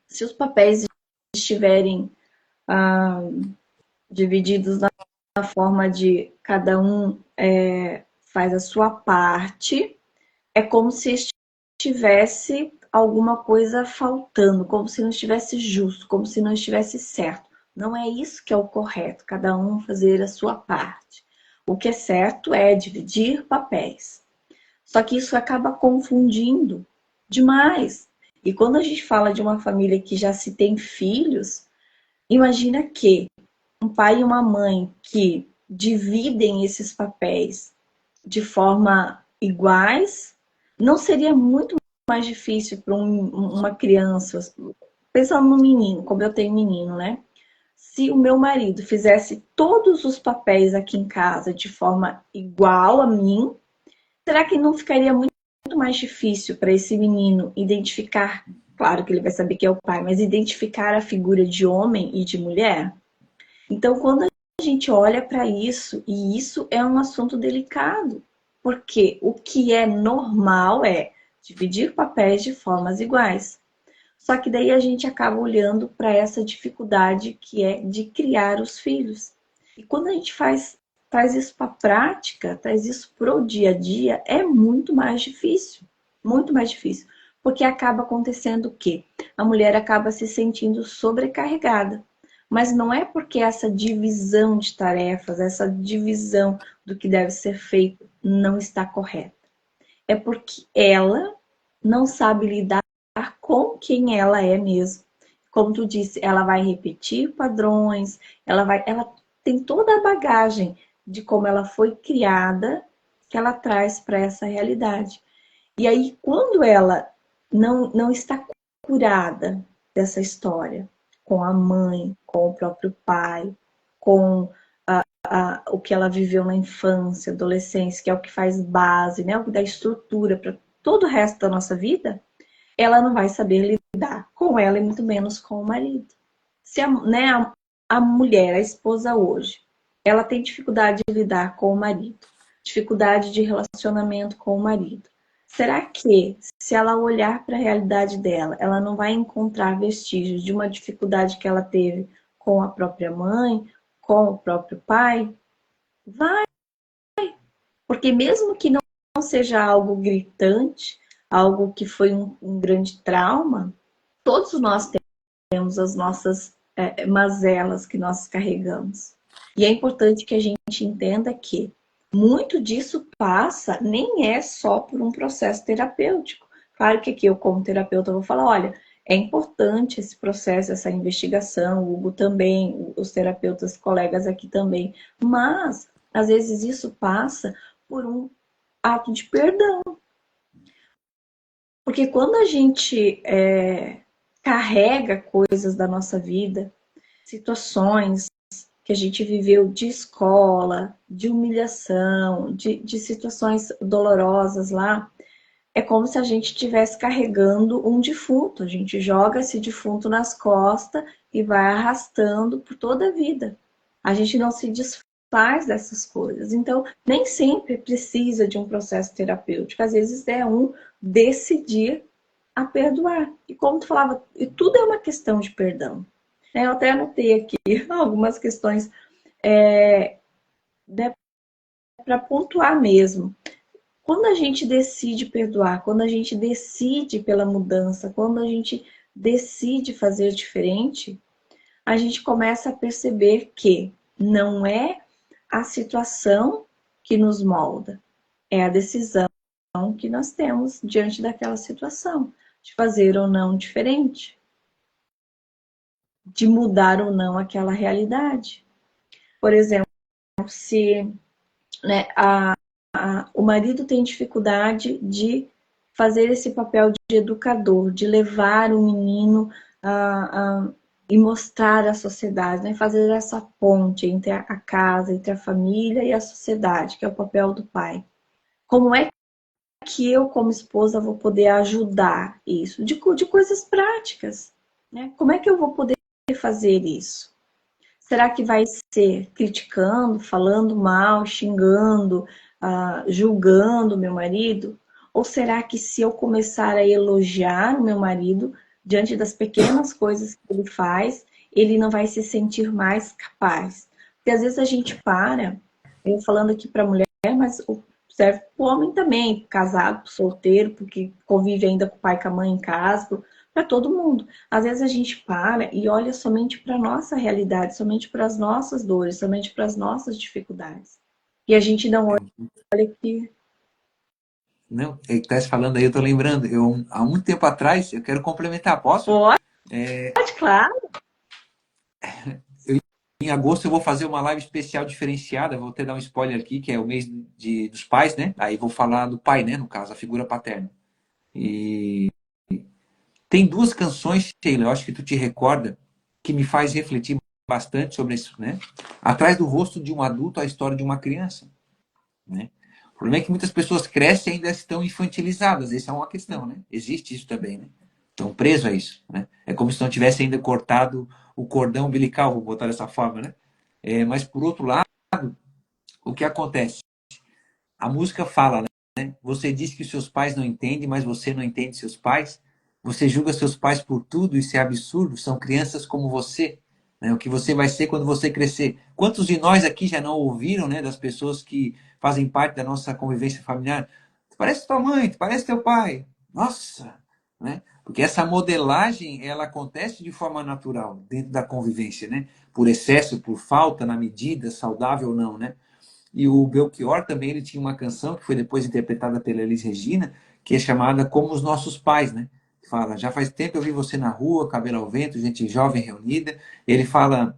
se os papéis estiverem divididos na forma de cada um faz a sua parte, é como se estivesse alguma coisa faltando, como se não estivesse justo, como se não estivesse certo. Não é isso que é o correto, cada um fazer a sua parte. O que é certo é dividir papéis. Só que isso acaba confundindo demais. E quando a gente fala de uma família que já se tem filhos, imagina que um pai e uma mãe que dividem esses papéis de forma iguais, não seria muito mais difícil para uma criança, pensando no menino, como eu tenho menino, né? Se o meu marido fizesse todos os papéis aqui em casa de forma igual a mim, será que não ficaria muito mais difícil para esse menino identificar, claro que ele vai saber que é o pai, mas identificar a figura de homem e de mulher? Então, quando a gente olha para isso, e isso é um assunto delicado, porque o que é normal é dividir papéis de formas iguais. Só que daí a gente acaba olhando para essa dificuldade que é de criar os filhos. E quando a gente traz isso para a prática, traz isso para o dia a dia, é muito mais difícil. Muito mais difícil. Porque acaba acontecendo o quê? A mulher acaba se sentindo sobrecarregada. Mas não é porque essa divisão de tarefas, essa divisão do que deve ser feito não está correta. É porque ela não sabe lidar com quem ela é mesmo. Como tu disse, ela vai repetir padrões, ela tem toda a bagagem de como ela foi criada que ela traz para essa realidade. E aí, quando ela não está curada dessa história, com a mãe, com o próprio pai, com o que ela viveu na infância, adolescência, que é o que faz base, né, o que dá estrutura para todo o resto da nossa vida, ela não vai saber lidar com ela e muito menos com o marido. Se a mulher, a esposa hoje, ela tem dificuldade de lidar com o marido, dificuldade de relacionamento com o marido. Será que, se ela olhar para a realidade dela, ela não vai encontrar vestígios de uma dificuldade que ela teve com a própria mãe, com o próprio pai? Vai, porque mesmo que não seja algo gritante, algo que foi um grande trauma, todos nós temos as nossas mazelas que nós carregamos. E é importante que a gente entenda que muito disso passa, nem é só por um processo terapêutico. Claro que aqui eu, como terapeuta, vou falar, olha, É importante esse processo, essa investigação, o Hugo também, os terapeutas, colegas aqui também. Mas, às vezes, isso passa por um ato de perdão. Porque quando a gente carrega coisas da nossa vida, situações que a gente viveu de escola, de humilhação, de situações dolorosas lá, é como se a gente estivesse carregando um defunto. A gente joga esse defunto nas costas e vai arrastando por toda a vida. A gente não se desfaz dessas coisas. Então, nem sempre precisa de um processo terapêutico. Às vezes é um decidir a perdoar. E como tu falava, e tudo é uma questão de perdão. Eu até anotei aqui algumas questões né, para pontuar mesmo. Quando a gente decide perdoar, quando a gente decide pela mudança, quando a gente decide fazer diferente, a gente começa a perceber que não é a situação que nos molda, é a decisão que nós temos diante daquela situação, de fazer ou não diferente, de mudar ou não aquela realidade. Por exemplo, se né, o marido tem dificuldade de fazer esse papel de educador, de levar o menino e mostrar à sociedade, né, fazer essa ponte entre a casa, entre a família e a sociedade, que é o papel do pai. Como é que eu, como esposa, vou poder ajudar isso? De coisas práticas. Né? Como é que eu vou poder fazer isso? Será que vai ser criticando, falando mal, xingando, julgando o meu marido? Ou será que se eu começar a elogiar o meu marido diante das pequenas coisas que ele faz, ele não vai se sentir mais capaz? Porque às vezes a gente para, eu falando aqui para a mulher, mas serve para o homem também, casado, solteiro, porque convive ainda com o pai e com a mãe em casa, para todo mundo. Às vezes a gente para e olha somente para a nossa realidade, somente para as nossas dores, somente para as nossas dificuldades. E a gente não olha que... Não, é que tá falando aí, eu tô lembrando. Eu, há muito tempo atrás, eu quero complementar, posso? Pode, claro. Em agosto eu vou fazer uma live especial diferenciada, vou até dar um spoiler aqui, que é o mês dos pais, né? Aí vou falar do pai, né? No caso, a figura paterna. E tem duas canções, Sheila, eu acho que tu te recorda, que me faz refletir bastante sobre isso, né? Atrás do rosto de um adulto, a história de uma criança, né? O problema é que muitas pessoas crescem e ainda estão infantilizadas, essa é uma questão, né? Existe isso também, né? Estão presos a isso, né? É como se não tivesse ainda cortado o cordão umbilical, vou botar dessa forma, né? Mas por outro lado, o que acontece? A música fala, né? Você diz que os seus pais não entendem, mas você não entende seus pais. Você julga seus pais por tudo, isso é absurdo. São crianças como você. Né? O que você vai ser quando você crescer. Quantos de nós aqui já não ouviram, né, das pessoas que fazem parte da nossa convivência familiar? Tu parece tua mãe, tu parece teu pai. Nossa! Né? Porque essa modelagem, ela acontece de forma natural dentro da convivência, né? Por excesso, por falta, na medida, saudável ou não, né? E o Belchior também ele tinha uma canção que foi depois interpretada pela Elis Regina, que é chamada Como os Nossos Pais, né? Fala, já faz tempo eu vi você na rua, cabelo ao vento, gente jovem reunida. Ele fala,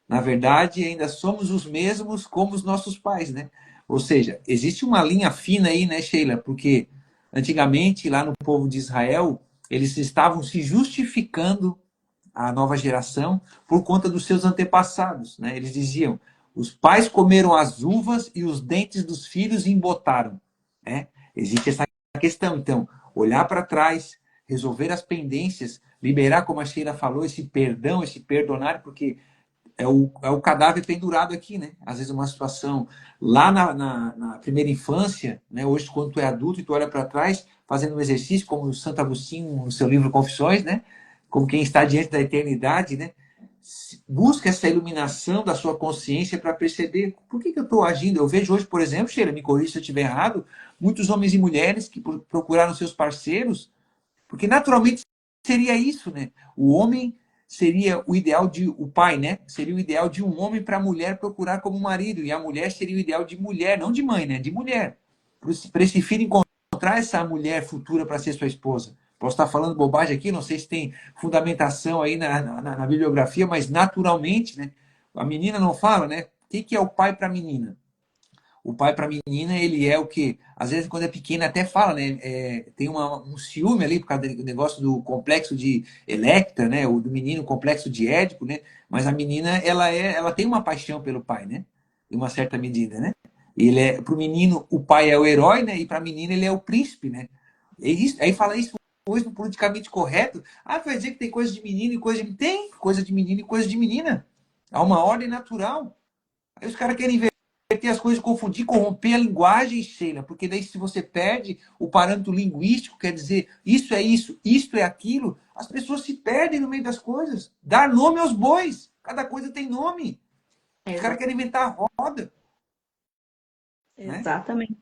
na verdade, ainda somos os mesmos como os nossos pais, né? Ou seja, existe uma linha fina aí, né, Sheila? Porque antigamente, lá no povo de Israel, eles estavam se justificando a nova geração por conta dos seus antepassados. Né? Eles diziam: os pais comeram as uvas e os dentes dos filhos embotaram. Né? Existe essa questão. Então, olhar para trás, resolver as pendências, liberar, como a Sheila falou, esse perdão, esse perdonar, porque é o cadáver pendurado aqui, né? Às vezes uma situação lá na primeira infância, né? Hoje, quando tu é adulto e tu olha para trás, fazendo um exercício, como o Santo Agostinho, no seu livro Confissões, né? Como quem está diante da eternidade, né? Busca essa iluminação da sua consciência para perceber por que eu estou agindo. Eu vejo hoje, por exemplo, Sheila, me corrija se eu estiver errado, muitos homens e mulheres que procuraram seus parceiros, porque naturalmente seria isso, né? O homem seria o ideal de o pai, né? Seria o ideal de um homem para a mulher procurar como marido, e a mulher seria o ideal de mulher, não de mãe, né? De mulher. Para esse filho encontrar essa mulher futura para ser sua esposa. Posso estar falando bobagem aqui, não sei se tem fundamentação aí na bibliografia, mas naturalmente, né? A menina não fala, né? O que é o pai para a menina? O pai para a menina, ele é o que, às vezes, quando é pequena, até fala, né? Tem um ciúme ali, por causa do negócio do complexo de Electra, né? O do menino, o complexo de Édipo, né? Mas a menina, ela tem uma paixão pelo pai, né? Em uma certa medida, né? Para o menino, o pai é o herói, né? E para a menina, ele é o príncipe, né? Aí fala isso hoje no politicamente correto. Ah, vai dizer que tem coisa de menino e coisa de... Tem coisa de menino e coisa de menina. Há uma ordem natural. Aí os caras querem inverter as coisas, confundir, corromper a linguagem, Sheila, porque daí se você perde o parâmetro linguístico, quer dizer, isso é isso, isto é aquilo, as pessoas se perdem no meio das coisas. Dar nome aos bois. Cada coisa tem nome. Os caras querem inventar a roda, né? Exatamente.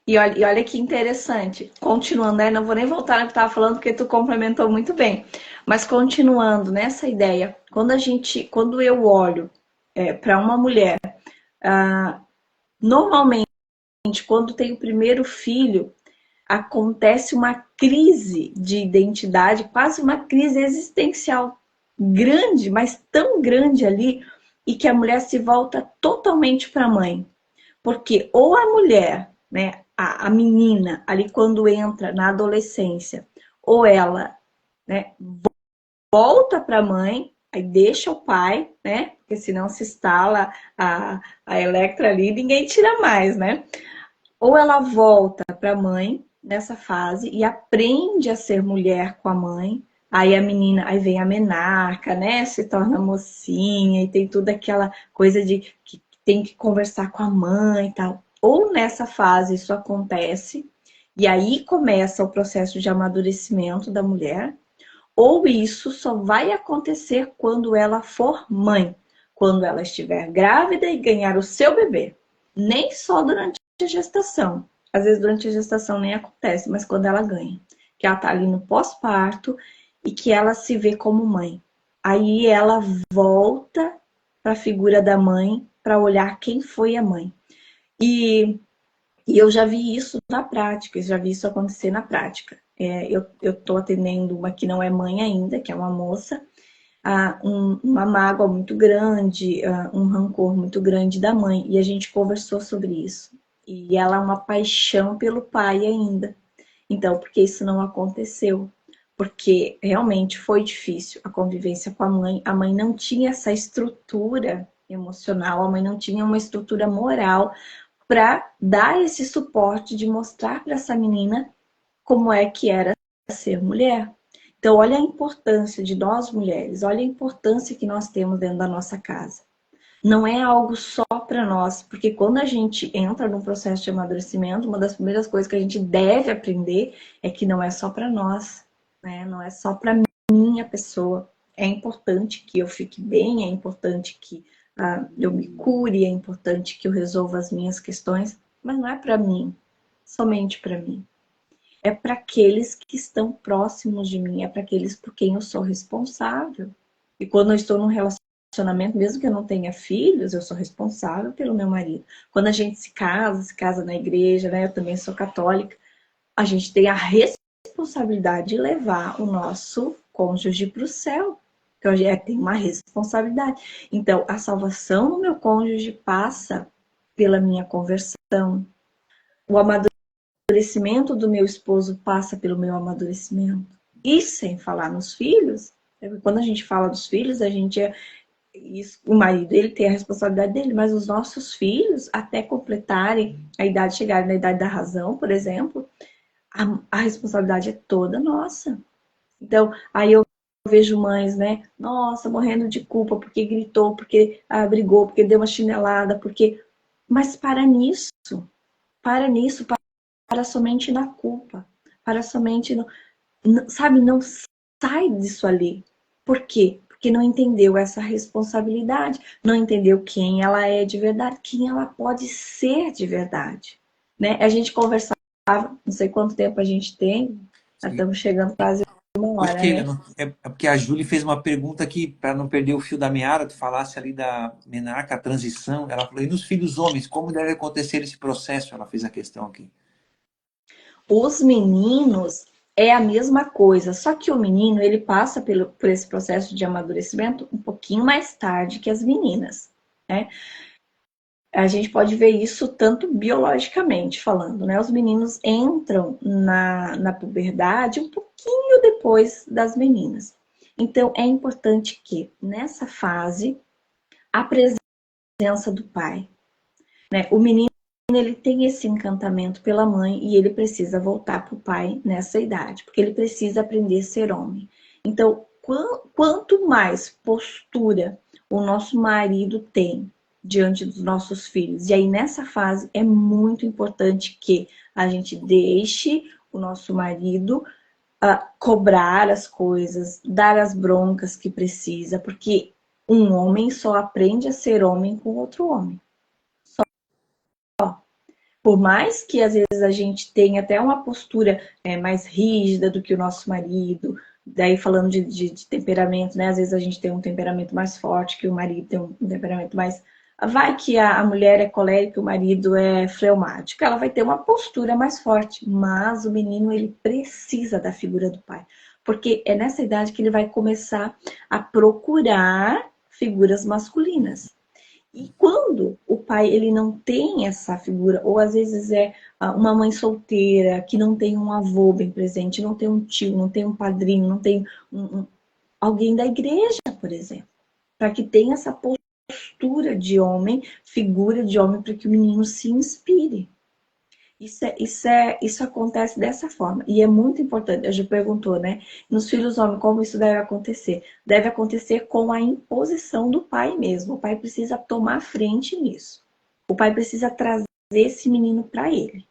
E olha que interessante, continuando, né? Não vou nem voltar no que estava falando, porque tu complementou muito bem. Mas continuando nessa ideia, quando eu olho para uma mulher, normalmente, quando tem o primeiro filho, acontece uma crise de identidade, quase uma crise existencial grande, mas tão grande ali, e que a mulher se volta totalmente para a mãe. Porque ou a mulher, né, a menina, ali quando entra na adolescência, ou ela, né, volta para a mãe, aí deixa o pai, né, porque senão se instala a Electra ali, ninguém tira mais, né? Ou ela volta para a mãe nessa fase e aprende a ser mulher com a mãe. Aí a menina, aí vem a menarca, né? Se torna mocinha e tem toda aquela coisa de que tem que conversar com a mãe e tal. Ou nessa fase isso acontece e aí começa o processo de amadurecimento da mulher, ou isso só vai acontecer quando ela for mãe, quando ela estiver grávida e ganhar o seu bebê. Nem só durante a gestação. Às vezes durante a gestação nem acontece, mas quando ela ganha. Que ela tá ali no pós-parto e que ela se vê como mãe. Aí ela volta para a figura da mãe para olhar quem foi a mãe. E, e eu já vi isso na prática, já vi isso acontecer na prática. Eu estou atendendo uma que não é mãe ainda, que é uma moça, uma mágoa muito grande, um rancor muito grande da mãe. E a gente conversou sobre isso. E ela é uma paixão pelo pai ainda. Então, porque isso não aconteceu? Porque realmente foi difícil a convivência com a mãe. A mãe não tinha essa estrutura emocional, a mãe não tinha uma estrutura moral para dar esse suporte de mostrar para essa menina como é que era ser mulher. Então, olha a importância de nós mulheres, olha a importância que nós temos dentro da nossa casa. Não é algo só para nós, porque quando a gente entra num processo de amadurecimento, uma das primeiras coisas que a gente deve aprender é que não é só para nós, né? Não é só para minha pessoa. É importante que eu fique bem, é importante que eu me cure, é importante que eu resolva as minhas questões, mas não é para mim, somente para mim. É para aqueles que estão próximos de mim, é para aqueles por quem eu sou responsável. E quando eu estou num relacionamento, mesmo que eu não tenha filhos, eu sou responsável pelo meu marido. Quando a gente se casa na igreja, né? Eu também sou católica, a gente tem a responsabilidade de levar o nosso cônjuge para o céu. Então, a gente tem uma responsabilidade. Então, a salvação do meu cônjuge passa pela minha conversão. O amadurecimento do meu esposo passa pelo meu amadurecimento. E sem falar nos filhos, quando a gente fala dos filhos, a gente o marido ele tem a responsabilidade dele, mas os nossos filhos, até completarem a idade, chegarem na idade da razão, por exemplo, a responsabilidade é toda nossa. Então, aí eu vejo mães, né? Nossa, morrendo de culpa porque gritou, porque brigou, porque deu uma chinelada, porque. Mas para nisso, para somente na culpa, para somente no, sabe, não sai disso ali. Por quê? Porque não entendeu essa responsabilidade, não entendeu quem ela é de verdade, quem ela pode ser de verdade, né? A gente conversava, não sei quanto tempo a gente tem, já Sim. estamos chegando quase uma Hoje, hora, Sheila, né? é porque a Júlia fez uma pergunta aqui, para não perder o fio da meada, tu falasse ali da menarca, a transição. Ela falou, e nos filhos homens, como deve acontecer esse processo? Ela fez a questão aqui. Os meninos, é a mesma coisa, só que o menino ele passa por esse processo de amadurecimento um pouquinho mais tarde que as meninas, né? A gente pode ver isso tanto biologicamente falando, né? Os meninos entram na puberdade um pouquinho depois das meninas. Então, é importante que nessa fase a presença do pai, né? O menino ele tem esse encantamento pela mãe e ele precisa voltar para o pai nessa idade, porque ele precisa aprender a ser homem. Então, quanto mais postura o nosso marido tem diante dos nossos filhos, e aí nessa fase é muito importante que a gente deixe o nosso marido cobrar as coisas, dar as broncas que precisa, porque um homem só aprende a ser homem com outro homem. Por mais que às vezes a gente tenha até uma postura mais rígida do que o nosso marido, daí falando de temperamento, né? Às vezes a gente tem um temperamento mais forte, que o marido tem um temperamento mais. Vai que a mulher é colérica e o marido é fleumático, ela vai ter uma postura mais forte, mas o menino ele precisa da figura do pai, porque é nessa idade que ele vai começar a procurar figuras masculinas. E quando o pai ele não tem essa figura, ou às vezes é uma mãe solteira que não tem um avô bem presente, não tem um tio, não tem um padrinho, não tem alguém da igreja, por exemplo, para que tenha essa postura de homem, figura de homem, para que o menino se inspire. Isso acontece dessa forma. E é muito importante. A gente perguntou, né? Nos filhos homens, como isso deve acontecer? Deve acontecer com a imposição do pai mesmo. O pai precisa tomar frente nisso. O pai precisa trazer esse menino para ele,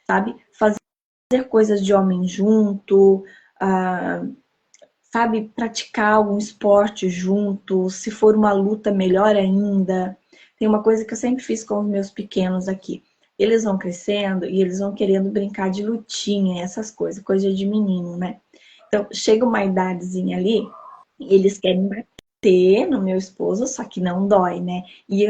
sabe? Fazer coisas de homem junto, sabe? Praticar algum esporte junto. Se for uma luta, melhor ainda. Tem uma coisa que eu sempre fiz com os meus pequenos aqui. Eles vão crescendo e eles vão querendo brincar de lutinha, essas coisas, coisa de menino, né? Então, chega uma idadezinha ali, eles querem bater no meu esposo, só que não dói, né? E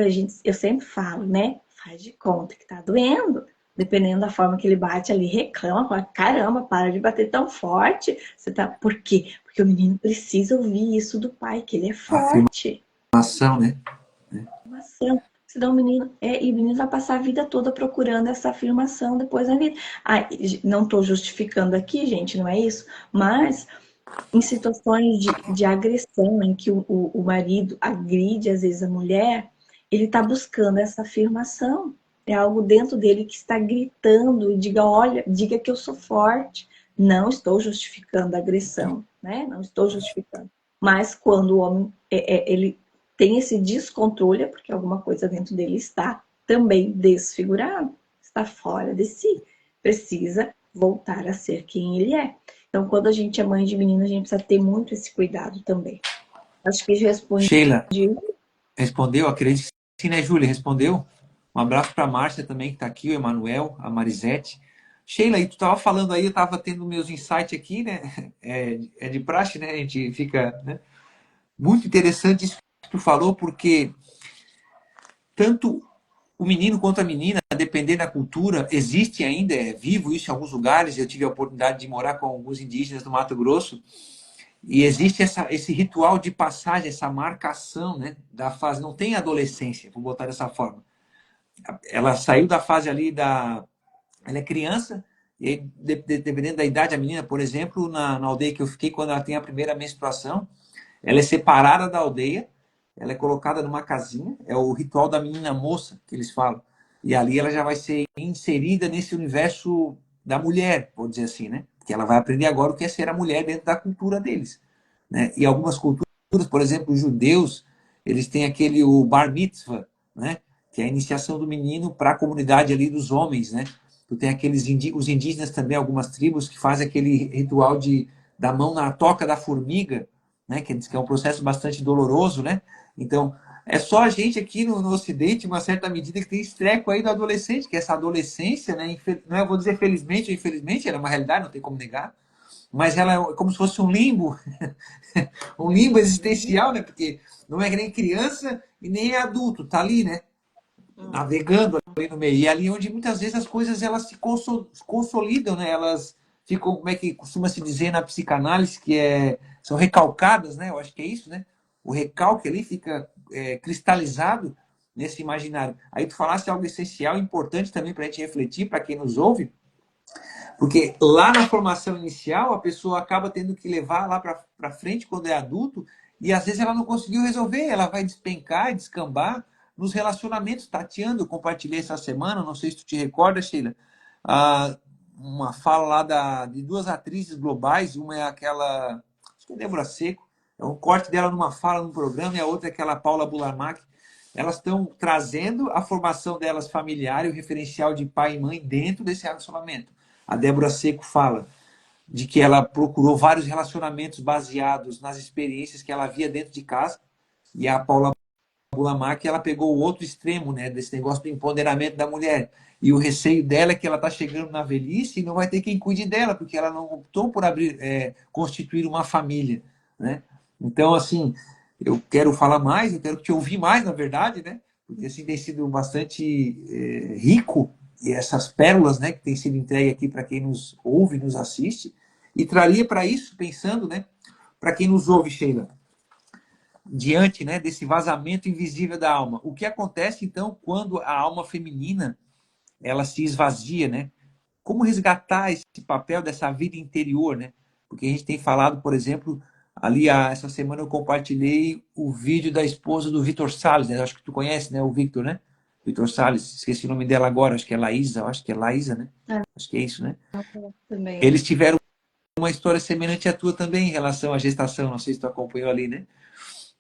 eu sempre falo, né? Faz de conta que tá doendo. Dependendo da forma que ele bate ali, reclama, fala, caramba, para de bater tão forte. Você tá... Por quê? Porque o menino precisa ouvir isso do pai, que ele é forte. Afirmação, né? Afirmação. Senão o menino, e o menino vai passar a vida toda procurando essa afirmação depois na vida. Não estou justificando aqui, gente, não é isso, mas em situações de agressão, em que o marido agride às vezes a mulher, ele está buscando essa afirmação. É algo dentro dele que está gritando e diga, olha, diga que eu sou forte. Não estou justificando a agressão, né? Não estou justificando. Mas quando o homem ele tem esse descontrole, é porque alguma coisa dentro dele está também desfigurado, está fora de si. Precisa voltar a ser quem ele é. Então, quando a gente é mãe de menino, a gente precisa ter muito esse cuidado também. Acho que respondi. Sheila, respondeu? Acredito que sim, né, Júlia? Respondeu? Um abraço para a Márcia também, que está aqui, o Emanuel, a Marisete. Sheila, e tu estava falando aí, eu estava tendo meus insights aqui, né? É de praxe, né? A gente fica... Né? Muito interessante isso que tu falou, porque tanto o menino quanto a menina, a depender da cultura, existe ainda, é vivo isso em alguns lugares. Eu tive a oportunidade de morar com alguns indígenas no Mato Grosso, e existe esse ritual de passagem, essa marcação, né, da fase. Não tem adolescência, vou botar dessa forma. Ela saiu da fase ali ela é criança, e aí, dependendo da idade, a menina, por exemplo, na aldeia que eu fiquei, quando ela tem a primeira menstruação, ela é separada da aldeia, ela é colocada numa casinha, é o ritual da menina moça, que eles falam. E ali ela já vai ser inserida nesse universo da mulher, vou dizer assim, né? Que ela vai aprender agora o que é ser a mulher dentro da cultura deles. Né? E algumas culturas, por exemplo, os judeus, eles têm o bar mitzvah, né? Que é a iniciação do menino para a comunidade ali dos homens, né? Tu tem os indígenas também, algumas tribos, que fazem aquele ritual da mão na toca da formiga, né? Que é um processo bastante doloroso, né? Então, é só a gente aqui no Ocidente, uma certa medida, que tem esse treco aí do adolescente, que essa adolescência, né? Não eu vou dizer felizmente ou infelizmente, ela é uma realidade, não tem como negar, mas ela é como se fosse um limbo, um limbo existencial, né? Porque não é nem criança e nem é adulto, tá ali, né? Navegando ali no meio. E ali onde muitas vezes as coisas elas se consolidam, né? Elas ficam, como é que costuma se dizer na psicanálise, são recalcadas, né? Eu acho que é isso, né? O recalque ali fica cristalizado nesse imaginário. Aí tu falasse algo essencial, importante também para a gente refletir, para quem nos ouve, porque lá na formação inicial, a pessoa acaba tendo que levar lá para frente quando é adulto, e às vezes ela não conseguiu resolver, ela vai despencar, descambar nos relacionamentos, tateando. Eu compartilhei essa semana, não sei se tu te recorda, Sheila, ah, uma fala lá de duas atrizes globais, uma é aquela, acho que é Débora Seco, é um corte dela numa fala num programa, e a outra é aquela Paula Bularmac. Elas estão trazendo a formação delas familiar e o referencial de pai e mãe dentro desse relacionamento. A Débora Seco fala de que ela procurou vários relacionamentos baseados nas experiências que ela via dentro de casa. E a Paula Bulamac, ela pegou o outro extremo, né, desse negócio do empoderamento da mulher. E o receio dela é que ela está chegando na velhice e não vai ter quem cuide dela, porque ela não optou por constituir uma família, né? Então, assim, eu quero falar mais, eu quero te ouvir mais, na verdade, né? Porque assim tem sido bastante rico e essas pérolas, né, que tem sido entregue aqui para quem nos ouve, nos assiste, e traria para isso, pensando, né, para quem nos ouve, Sheila, diante, né, desse vazamento invisível da alma. O que acontece então quando a alma feminina ela se esvazia, né? Como resgatar esse papel dessa vida interior, né? Porque a gente tem falado, por exemplo, ali essa semana eu compartilhei o vídeo da esposa do Vitor Salles, né? Acho que tu conhece, né, o Victor, né? Vitor Salles, esqueci o nome dela agora, acho que é Laísa, né? Ah, Acho que é isso, né? também. Eles tiveram uma história semelhante à tua também em relação à gestação, não sei se tu acompanhou ali, né?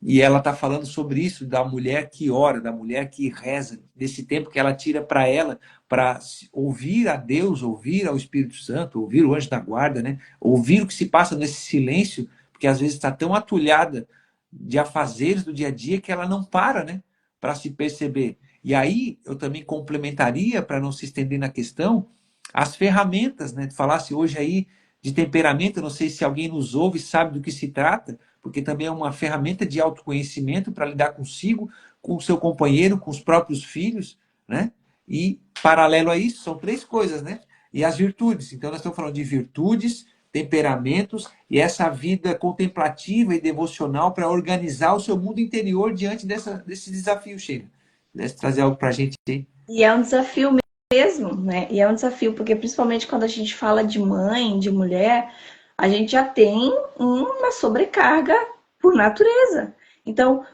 E ela está falando sobre isso, da mulher que ora, da mulher que reza, desse tempo que ela tira para ela, para ouvir a Deus, ouvir ao Espírito Santo, ouvir o anjo da guarda, né? Ouvir o que se passa nesse silêncio, porque às vezes está tão atulhada de afazeres do dia a dia que ela não para, né? Para se perceber. E aí eu também complementaria, para não se estender na questão, as ferramentas, né? Tu falasse hoje aí de temperamento, eu não sei se alguém nos ouve e sabe do que se trata, porque também é uma ferramenta de autoconhecimento para lidar consigo, com o seu companheiro, com os próprios filhos, né? E paralelo a isso, são três coisas, né? E as virtudes. Então nós estamos falando de virtudes, temperamentos e essa vida contemplativa e devocional para organizar o seu mundo interior diante desse desafio, Sheila. Pudesse trazer algo para a gente aí? E é um desafio mesmo, né? E é um desafio, porque principalmente quando a gente fala de mãe, de mulher, a gente já tem uma sobrecarga por natureza. Então,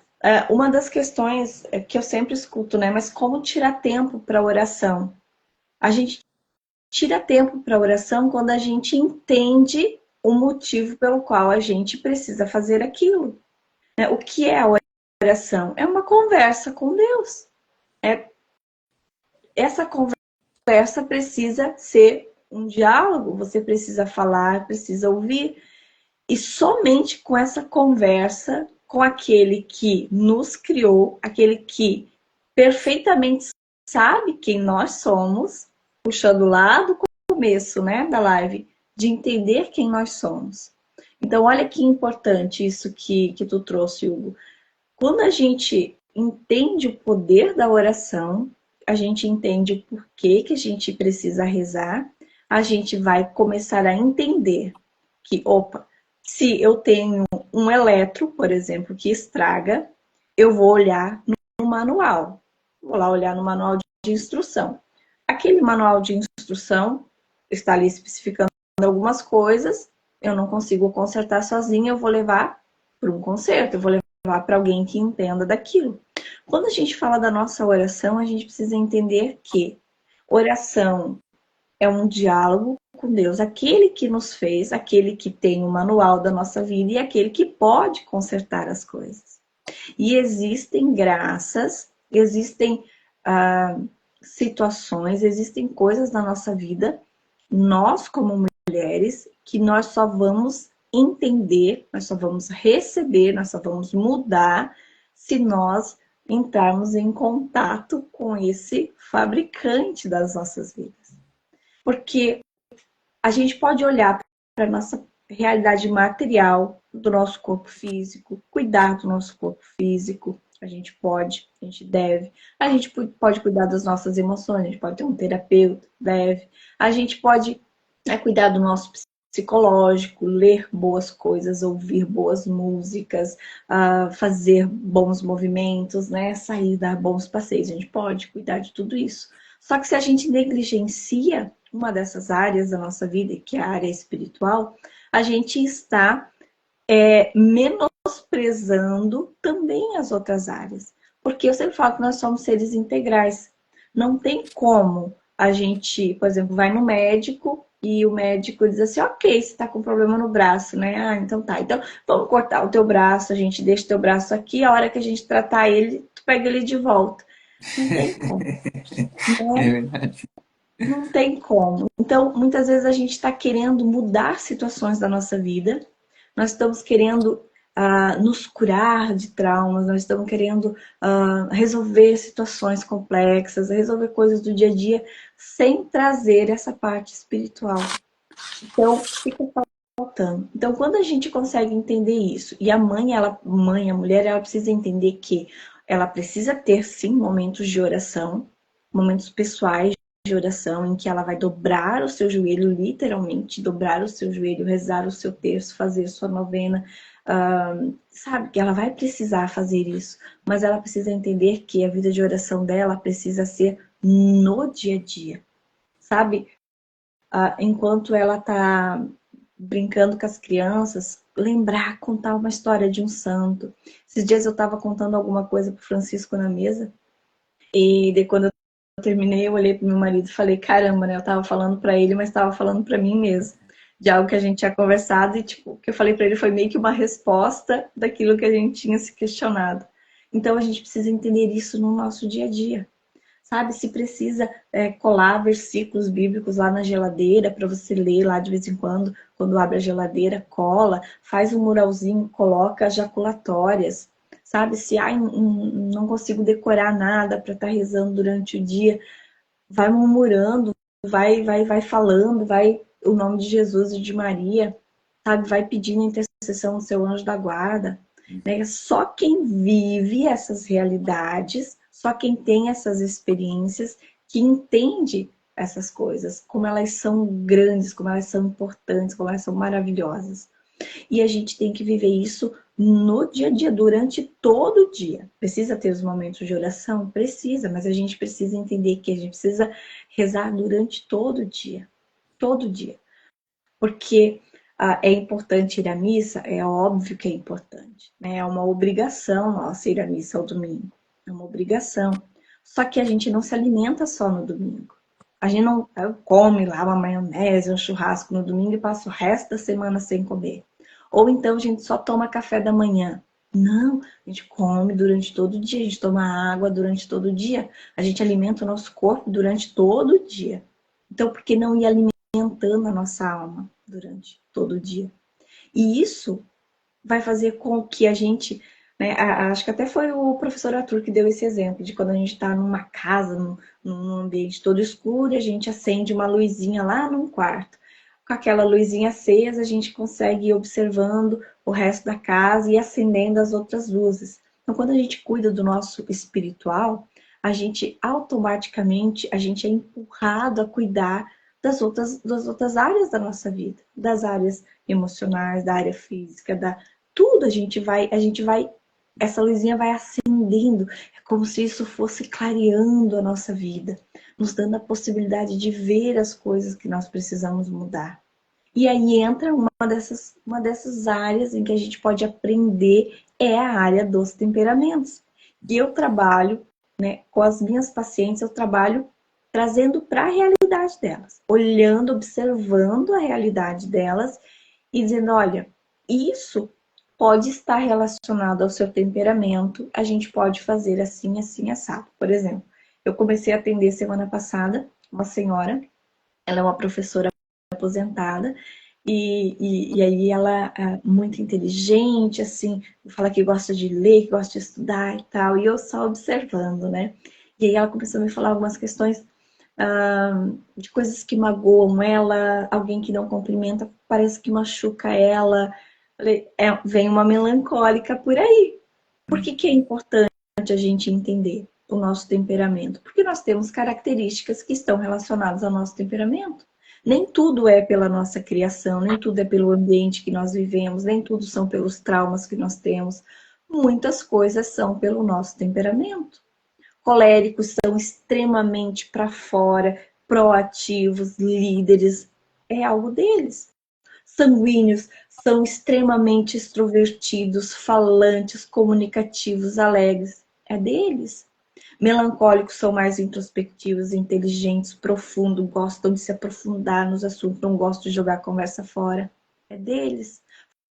uma das questões que eu sempre escuto, né? Mas como tirar tempo para oração? A gente tira tempo para oração quando a gente entende o motivo pelo qual a gente precisa fazer aquilo, né? O que é a oração? É uma conversa com Deus. Essa conversa precisa ser um diálogo, você precisa falar, precisa ouvir. E somente com essa conversa com aquele que nos criou, aquele que perfeitamente sabe quem nós somos, puxando lá do começo, né, da live, de entender quem nós somos. Então, olha que importante isso que tu trouxe, Hugo. Quando a gente entende o poder da oração, a gente entende o porquê que a gente precisa rezar, a gente vai começar a entender que, opa, se eu tenho um eletro, por exemplo, que estraga, eu vou olhar no manual. Vou lá olhar no manual de instrução. Aquele manual de instrução está ali especificando algumas coisas, eu não consigo consertar sozinha, eu vou levar para um conserto, eu vou levar para alguém que entenda daquilo. Quando a gente fala da nossa oração, a gente precisa entender que oração é um diálogo com Deus, aquele que nos fez, aquele que tem o manual da nossa vida e aquele que pode consertar as coisas. E existem graças, existem situações, existem coisas na nossa vida, nós como mulheres, que nós só vamos entender, nós só vamos receber, nós só vamos mudar se nós entrarmos em contato com esse fabricante das nossas vidas. Porque a gente pode olhar para a nossa realidade material do nosso corpo físico, cuidar do nosso corpo físico, a gente pode, a gente deve. A gente pode cuidar das nossas emoções, a gente pode ter um terapeuta, deve. A gente pode É cuidar do nosso psicológico, ler boas coisas, ouvir boas músicas, fazer bons movimentos, né? Sair, dar bons passeios. A gente pode cuidar de tudo isso. Só que se a gente negligencia uma dessas áreas da nossa vida, que é a área espiritual, a gente está menosprezando também as outras áreas. Porque eu sempre falo que nós somos seres integrais. Não tem como a gente, por exemplo, vai no médico e o médico diz assim, ok, você está com problema no braço, né? Ah, então tá. Então vamos cortar o teu braço, a gente deixa o teu braço aqui, a hora que a gente tratar ele, tu pega ele de volta. Não tem como, É né? verdade. Não tem como. Então, muitas vezes a gente está querendo mudar situações da nossa vida, nós estamos querendo nos curar de traumas, nós estamos querendo resolver situações complexas, resolver coisas do dia a dia, sem trazer essa parte espiritual. Então, fica faltando. Então, quando a gente consegue entender isso, e a mulher, ela precisa entender que ela precisa ter, sim, momentos de oração, momentos pessoais de oração, em que ela vai dobrar o seu joelho, literalmente, dobrar o seu joelho, rezar o seu terço, fazer sua novena, sabe? Que ela vai precisar fazer isso, mas ela precisa entender que a vida de oração dela precisa ser no dia a dia, sabe? Enquanto ela está brincando com as crianças, lembrar, contar uma história de um santo. Esses dias eu estava contando alguma coisa para o Francisco na mesa, e de quando eu terminei, eu olhei para meu marido e falei, caramba, né? Eu estava falando para ele, mas estava falando para mim mesmo. De algo que a gente tinha conversado e, tipo, o que eu falei para ele foi meio que uma resposta daquilo que a gente tinha se questionado. Então, a gente precisa entender isso no nosso dia a dia. Sabe, se precisa colar versículos bíblicos lá na geladeira para você ler lá de vez em quando abre a geladeira, cola, faz um muralzinho, coloca jaculatórias, sabe? Se não consigo decorar nada para estar rezando durante o dia, vai murmurando, vai falando, vai o nome de Jesus e de Maria, sabe? Vai pedindo intercessão do seu anjo da guarda, né? Só quem vive essas realidades, só quem tem essas experiências, que entende essas coisas, como elas são grandes, como elas são importantes, como elas são maravilhosas. E a gente tem que viver isso no dia a dia, durante todo o dia. Precisa ter os momentos de oração? Precisa, mas a gente precisa entender que a gente precisa rezar durante todo o dia. Todo dia. Porque é importante ir à missa? É óbvio que é importante. Né? É uma obrigação nossa ir à missa ao domingo. É uma obrigação. Só que a gente não se alimenta só no domingo. A gente não come lá uma maionese, um churrasco no domingo e passa o resto da semana sem comer. Ou então a gente só toma café da manhã. Não, a gente come durante todo o dia, a gente toma água durante todo o dia, a gente alimenta o nosso corpo durante todo o dia. Então, por que não ir alimentando a nossa alma durante todo o dia? E isso vai fazer com que a gente, né, acho que até foi o professor Arthur que deu esse exemplo, de quando a gente está numa casa, num ambiente todo escuro, a gente acende uma luzinha lá num quarto. Com aquela luzinha acesa, a gente consegue ir observando o resto da casa e acendendo as outras luzes. Então, quando a gente cuida do nosso espiritual, a gente automaticamente, a gente é empurrado a cuidar das outras áreas da nossa vida, das áreas emocionais, da área física, tudo essa luzinha vai acendendo, é como se isso fosse clareando a nossa vida, nos dando a possibilidade de ver as coisas que nós precisamos mudar. E aí entra uma dessas áreas em que a gente pode aprender, é a área dos temperamentos. E eu trabalho, né, com as minhas pacientes, eu trabalho trazendo para a realidade delas, olhando, observando a realidade delas e dizendo, olha, isso pode estar relacionado ao seu temperamento, a gente pode fazer assim, assim, assado. Por exemplo, eu comecei a atender semana passada uma senhora, ela é uma professora aposentada, e aí ela é muito inteligente, assim, fala que gosta de ler, que gosta de estudar e tal, e eu só observando, né? E aí ela começou a me falar algumas questões de coisas que magoam ela, alguém que não cumprimenta, parece que machuca ela. Vem uma melancólica por aí. Por que é importante a gente entender o nosso temperamento? Porque nós temos características que estão relacionadas ao nosso temperamento. Nem tudo é pela nossa criação, nem tudo é pelo ambiente que nós vivemos, nem tudo são pelos traumas que nós temos. Muitas coisas são pelo nosso temperamento. Coléricos são extremamente para fora, proativos, líderes, é algo deles. Sanguíneos são extremamente extrovertidos, falantes, comunicativos, alegres, é deles. Melancólicos são mais introspectivos, inteligentes, profundos, gostam de se aprofundar nos assuntos, não gostam de jogar a conversa fora, é deles.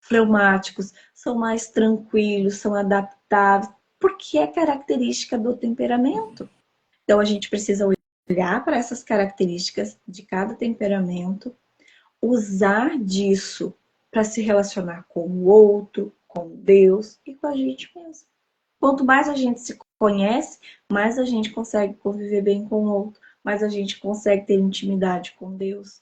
Fleumáticos são mais tranquilos, são adaptáveis, porque é característica do temperamento. Então a gente precisa olhar para essas características de cada temperamento, usar disso para se relacionar com o outro, com Deus e com a gente mesmo. Quanto mais a gente se conhece, mais a gente consegue conviver bem com o outro, mais a gente consegue ter intimidade com Deus,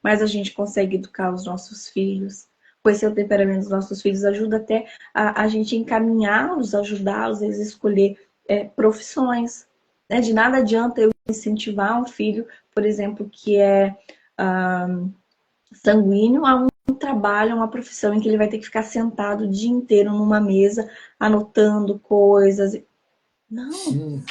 mais a gente consegue educar os nossos filhos. Conhecer o temperamento dos nossos filhos ajuda até a gente encaminhá-los, ajudá-los a escolher profissões. Né? De nada adianta eu incentivar um filho, por exemplo, que é sanguíneo, a um trabalho, uma profissão em que ele vai ter que ficar sentado o dia inteiro numa mesa, anotando coisas. Não, Sim.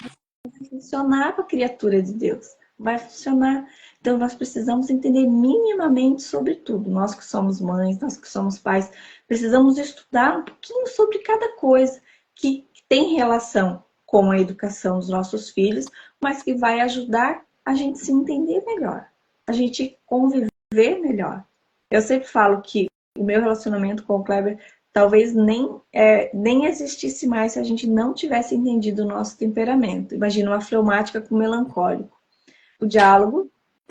vai funcionar para a criatura de Deus. Vai funcionar. Então, nós precisamos entender minimamente sobre tudo. Nós que somos mães, nós que somos pais, precisamos estudar um pouquinho sobre cada coisa que tem relação com a educação dos nossos filhos, mas que vai ajudar a gente se entender melhor, a gente conviver melhor. Eu sempre falo que o meu relacionamento com o Kleber talvez nem existisse mais se a gente não tivesse entendido o nosso temperamento. Imagina uma fleumática com melancólico. O diálogo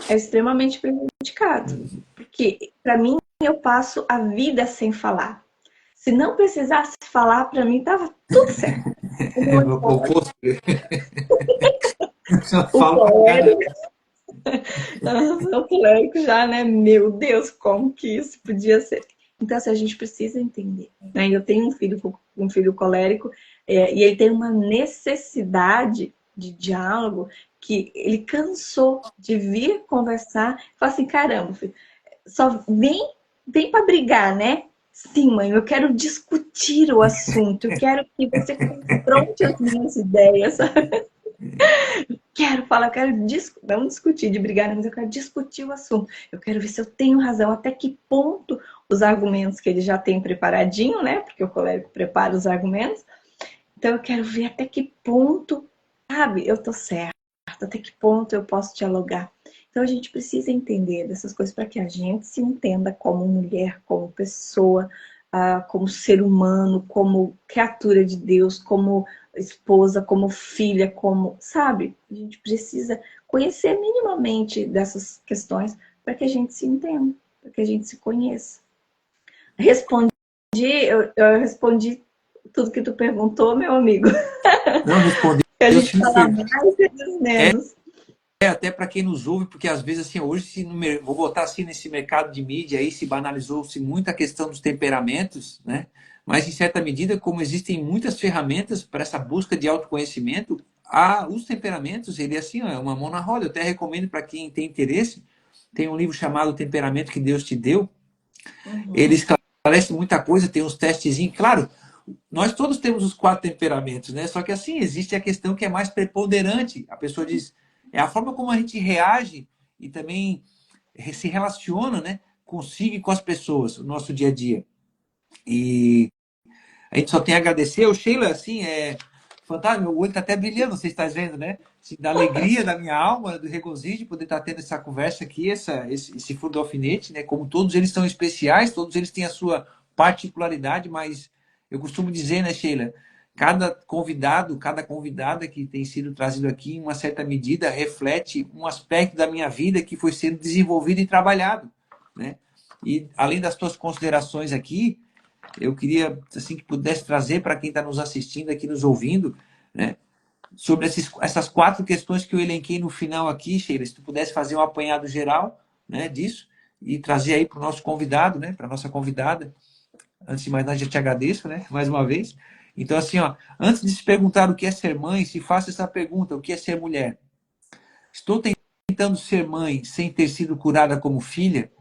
é extremamente prejudicado, porque para mim eu passo a vida sem falar. Se não precisasse falar, para mim estava tudo certo. É o oposto. Eu O falo pra caramba. o colérico já, né? Meu Deus, como que isso podia ser? Então, assim, a gente precisa entender. Né? Eu tenho um filho colérico e ele tem uma necessidade de diálogo que ele cansou de vir conversar. Fala assim, caramba, filho, só vem para brigar, né? Sim, mãe, eu quero discutir o assunto. Eu quero que você confronte as minhas ideias. Quero falar, não discutir, de brigar, mas eu quero discutir o assunto. Eu quero ver se eu tenho razão, até que ponto os argumentos que ele já tem preparadinho, né? Porque o colérico prepara os argumentos. Então eu quero ver até que ponto, sabe, eu tô certo, até que ponto eu posso dialogar. Então a gente precisa entender dessas coisas para que a gente se entenda como mulher, como pessoa, como ser humano, como criatura de Deus, como esposa, como filha, como, sabe? A gente precisa conhecer minimamente dessas questões para que a gente se entenda, para que a gente se conheça. Eu respondi tudo que tu perguntou, meu amigo. Não, respondeu A gente assim, fala mais e menos. até para quem nos ouve, porque às vezes assim, hoje vou botar assim nesse mercado de mídia aí se banalizou-se muito a questão dos temperamentos, né? Mas em certa medida, como existem muitas ferramentas para essa busca de autoconhecimento, os temperamentos, ele é assim, ó, é uma mão na roda. Eu até recomendo para quem tem interesse, tem um livro chamado Temperamento que Deus te deu. Ele esclarece muita coisa, tem uns testezinhos, claro. Nós todos temos os 4 temperamentos, né? Só que assim, existe a questão que é mais preponderante. A pessoa diz, é a forma como a gente reage e também se relaciona, né? Consigo e com as pessoas, o nosso dia a dia. E a gente só tem a agradecer. O Sheila, assim, é fantástico. Meu olho está até brilhando, você está vendo, né? Assim, da alegria da minha alma, do regozijo de poder estar tendo essa conversa aqui, esse furo do alfinete, né? Como todos eles são especiais, todos eles têm a sua particularidade, mas eu costumo dizer, né, Sheila? Cada convidado, cada convidada que tem sido trazido aqui, em uma certa medida, reflete um aspecto da minha vida que foi sendo desenvolvido e trabalhado, né? E além das tuas considerações aqui, eu queria assim que pudesse trazer para quem está nos assistindo aqui, nos ouvindo, né, sobre essas 4 questões que eu elenquei no final aqui, Sheila, se tu pudesse fazer um apanhado geral, né, disso e trazer aí para o nosso convidado, né, para a nossa convidada. Antes de mais nada, já te agradeço, né, mais uma vez. Então, assim, ó, antes de se perguntar o que é ser mãe, se faça essa pergunta: o que é ser mulher? Estou tentando tentando ser mãe sem ter sido curada como filha,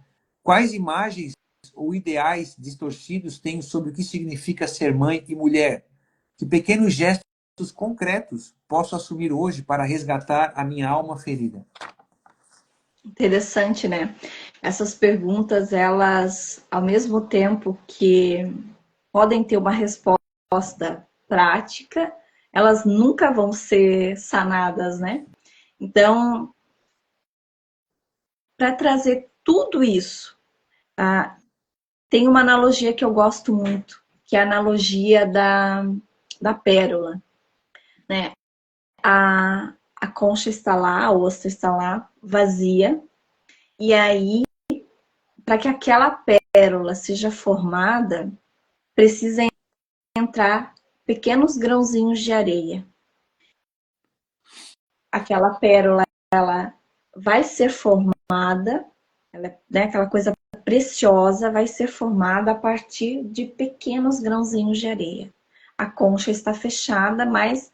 quais imagens ou ideais distorcidos tenho sobre o que significa ser mãe e mulher? Que pequenos gestos concretos posso assumir hoje para resgatar a minha alma ferida? Interessante, né? Essas perguntas, elas, ao mesmo tempo que podem ter uma resposta prática, elas nunca vão ser sanadas, né? Então, para trazer tudo isso, tem uma analogia que eu gosto muito, que é a analogia da pérola, né? A concha está lá, a ostra está lá, vazia, e aí, para que aquela pérola seja formada, precisa entrar pequenos grãozinhos de areia. Aquela pérola, ela vai ser formada, ela, né, aquela coisa preciosa vai ser formada a partir de pequenos grãozinhos de areia. A concha está fechada, mas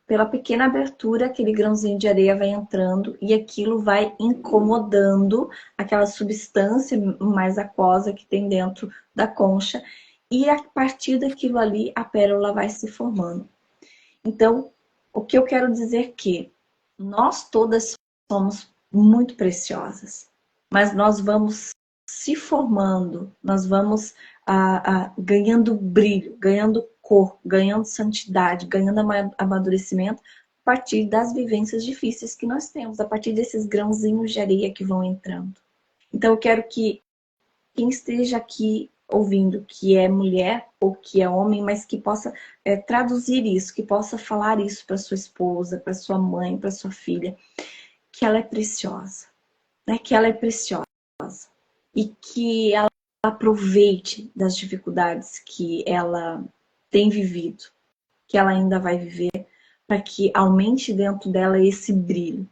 pela pequena abertura, aquele grãozinho de areia vai entrando e aquilo vai incomodando aquela substância mais aquosa que tem dentro da concha. E a partir daquilo ali, a pérola vai se formando. Então, o que eu quero dizer é que nós todas somos muito preciosas, mas nós vamos se formando, nós vamos ganhando brilho, ganhando cor, ganhando santidade, ganhando amadurecimento a partir das vivências difíceis que nós temos, a partir desses grãozinhos de areia que vão entrando. Então eu quero que quem esteja aqui ouvindo, que é mulher ou que é homem, mas que possa traduzir isso, que possa falar isso para sua esposa, para sua mãe, para sua filha, que ela é preciosa, né? Que ela é preciosa e que ela aproveite das dificuldades que ela tem vivido, que ela ainda vai viver, para que aumente dentro dela esse brilho,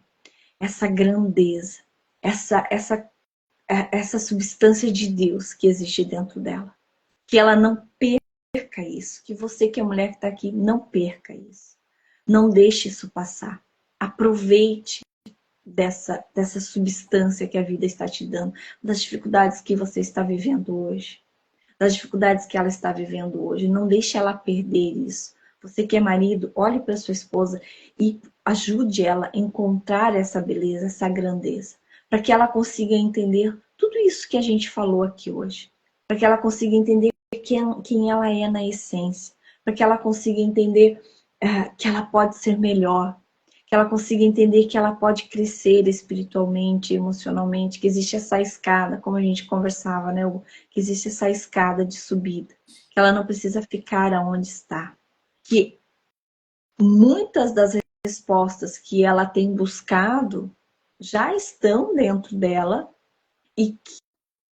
essa grandeza, essa substância de Deus que existe dentro dela. Que ela não perca isso. Que você que é mulher que está aqui, não perca isso. Não deixe isso passar. Aproveite dessa substância que a vida está te dando, das dificuldades que você está vivendo hoje, das dificuldades que ela está vivendo hoje. Não deixe ela perder isso. Você que é marido, olhe para sua esposa e ajude ela a encontrar essa beleza, essa grandeza, para que ela consiga entender tudo isso que a gente falou aqui hoje, para que ela consiga entender quem ela é na essência, para que ela consiga entender que ela pode ser melhor, que ela consiga entender que ela pode crescer espiritualmente, emocionalmente, que existe essa escada, como a gente conversava, né, Hugo? Que existe essa escada de subida, que ela não precisa ficar aonde está, que muitas das respostas que ela tem buscado já estão dentro dela e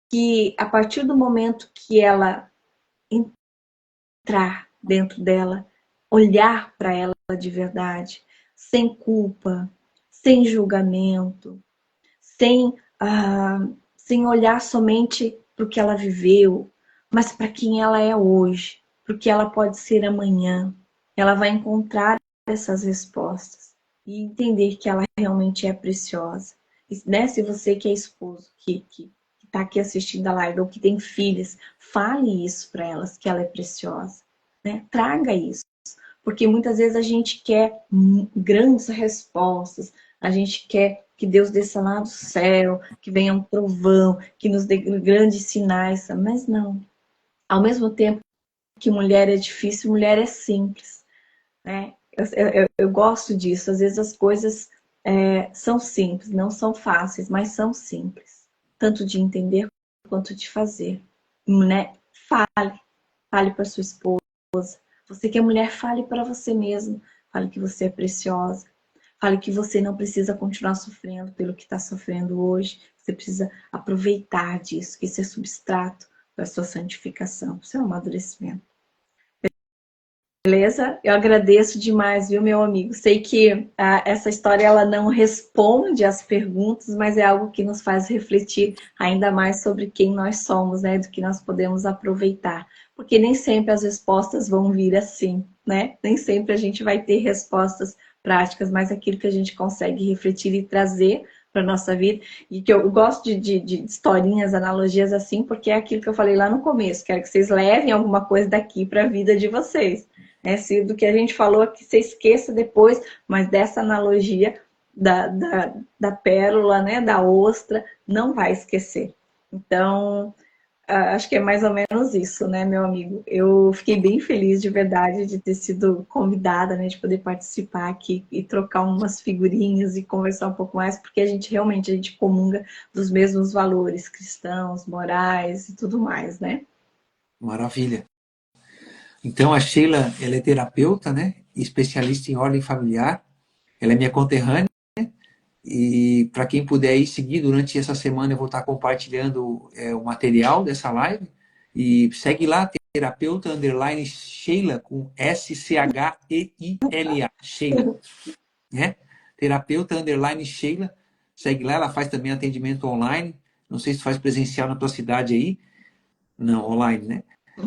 que a partir do momento que ela entrar dentro dela, olhar para ela de verdade, sem culpa, sem julgamento, sem olhar somente para o que ela viveu, mas para quem ela é hoje, para o que ela pode ser amanhã. Ela vai encontrar essas respostas e entender que ela realmente é preciosa. E, né, se você que é esposo, que está aqui assistindo a live, ou que tem filhas, fale isso para elas, que ela é preciosa. Né? Traga isso. Porque muitas vezes a gente quer grandes respostas, a gente quer que Deus desça lá do céu, que venha um trovão, que nos dê grandes sinais, mas não. Ao mesmo tempo que mulher é difícil, mulher é simples. Né? Eu gosto disso. Às vezes as coisas são simples, não são fáceis, mas são simples. Tanto de entender quanto de fazer. Né? Fale para sua esposa. Você que é mulher, fale para você mesmo. Fale que você é preciosa. Fale que você não precisa continuar sofrendo pelo que está sofrendo hoje. Você precisa aproveitar disso, que isso é substrato para a sua santificação, para o seu amadurecimento. Beleza? Eu agradeço demais, viu, meu amigo? Sei que essa história ela não responde às perguntas, mas é algo que nos faz refletir ainda mais sobre quem nós somos, né? Do que nós podemos aproveitar. Porque nem sempre as respostas vão vir assim, né? Nem sempre a gente vai ter respostas práticas, mas aquilo que a gente consegue refletir e trazer para a nossa vida. E que eu gosto de historinhas, analogias assim, porque é aquilo que eu falei lá no começo. Quero que vocês levem alguma coisa daqui para a vida de vocês. Né? Se do que a gente falou aqui, você esqueça depois, mas dessa analogia da pérola, né, da ostra, não vai esquecer. Então, acho que é mais ou menos isso, né, meu amigo? Eu fiquei bem feliz de verdade de ter sido convidada, né, de poder participar aqui e trocar umas figurinhas e conversar um pouco mais, porque a gente realmente comunga dos mesmos valores cristãos, morais e tudo mais, né? Maravilha. Então, a Sheila, ela é terapeuta, né? Especialista em ordem familiar. Ela é minha conterrânea. E para quem puder ir seguir, durante essa semana eu vou estar compartilhando o material dessa live. E segue lá, terapeuta underline Sheila, com Sheila, Sheila, né? Terapeuta underline Sheila. Segue lá, ela faz também atendimento online. Não sei se faz presencial na tua cidade aí. Não, online, né?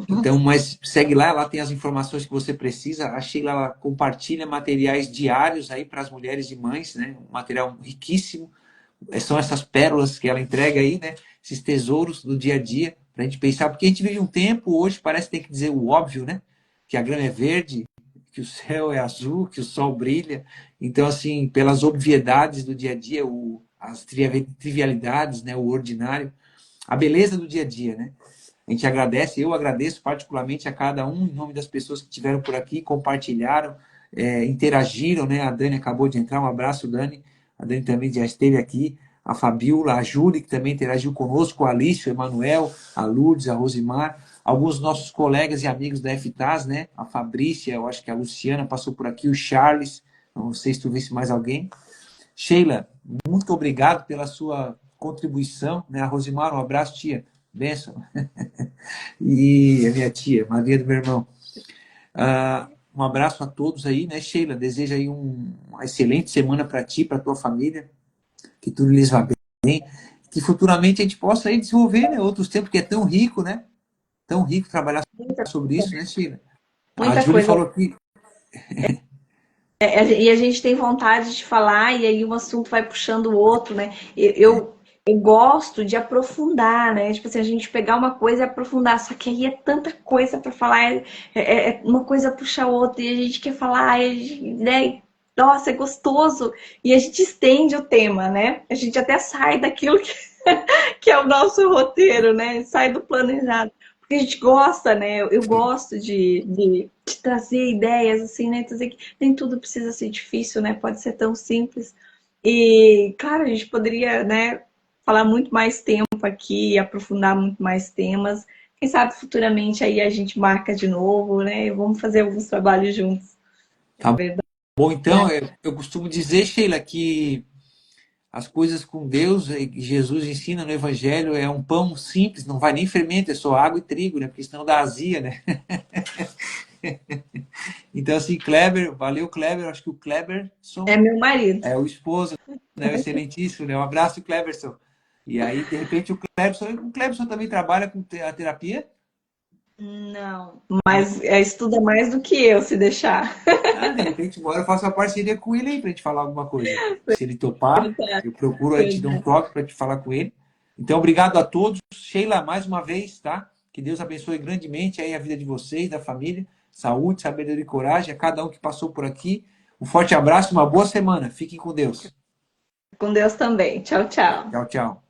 Então, mas segue lá, ela tem as informações que você precisa. A Sheila ela compartilha materiais diários aí para as mulheres e mães, né? Um material riquíssimo. São essas pérolas que ela entrega aí, né? Esses tesouros do dia a dia, para a gente pensar, porque a gente vive um tempo hoje, parece que tem que dizer o óbvio, né? Que a grama é verde, que o céu é azul, que o sol brilha. Então, assim, pelas obviedades do dia a dia, as trivialidades, né? O ordinário, a beleza do dia a dia, né? A gente agradece, eu agradeço particularmente a cada um, em nome das pessoas que estiveram por aqui, compartilharam, interagiram, né? A Dani acabou de entrar, um abraço, Dani. A Dani também já esteve aqui. A Fabiola, a Júlia, que também interagiu conosco, a Alice, o Emanuel, a Lourdes, a Rosimar, alguns nossos colegas e amigos da FTAS, né? A Fabrícia, eu acho que a Luciana passou por aqui, o Charles, não sei se tu visse mais alguém. Sheila, muito obrigado pela sua contribuição, né? A Rosimar, um abraço, tia. Benção. E a minha tia, Maria do meu irmão. Um abraço a todos aí, né, Sheila? Desejo aí uma excelente semana para ti, para tua família, que tudo lhes vá bem, que futuramente a gente possa aí desenvolver, né, outros tempos, que é tão rico, né? Tão rico trabalhar sobre isso, né, Sheila? A Muita Júlia coisa. falou aqui. E a gente tem vontade de falar, e aí um assunto vai puxando o outro, né? Eu gosto de aprofundar, né? Tipo assim, a gente pegar uma coisa e aprofundar, só que aí é tanta coisa para falar, uma coisa puxa a outra, e a gente quer falar, né? Nossa, é gostoso, e a gente estende o tema, né? A gente até sai daquilo que é o nosso roteiro, né? Sai do planejado. Porque a gente gosta, né? Eu gosto de trazer ideias, assim, né? Dizer que nem tudo precisa ser difícil, né? Pode ser tão simples. E, claro, a gente poderia, né, falar muito mais tempo aqui, aprofundar muito mais temas. Quem sabe futuramente aí a gente marca de novo, né? Vamos fazer alguns trabalhos juntos. É Tá verdade. bom, então, eu costumo dizer, Sheila, que as coisas com Deus, que Jesus ensina no Evangelho, é um pão simples, não vai nem fermento, é só água e trigo, né? Porque senão dá azia, né? Então, assim, Kleber, valeu, Kleber. Acho que o É Kleberson meu marido. é o esposo, né? O excelentíssimo, né? Um abraço, Kleberson. E aí, de repente, o Kleberson também trabalha com a terapia? Não, mas estuda mais do que eu, se deixar. Ah, de repente, uma hora eu faço uma parceria com ele aí pra gente falar alguma coisa. Se ele topar, Verdade, eu procuro, a gente dá um verdade. toque para te falar com ele. Então, obrigado a todos. Sheila, mais uma vez, tá? Que Deus abençoe grandemente aí a vida de vocês, da família. Saúde, sabedoria e coragem a cada um que passou por aqui. Um forte abraço, uma boa semana. Fiquem com Deus. Com Deus também. Tchau, tchau. Tchau, tchau.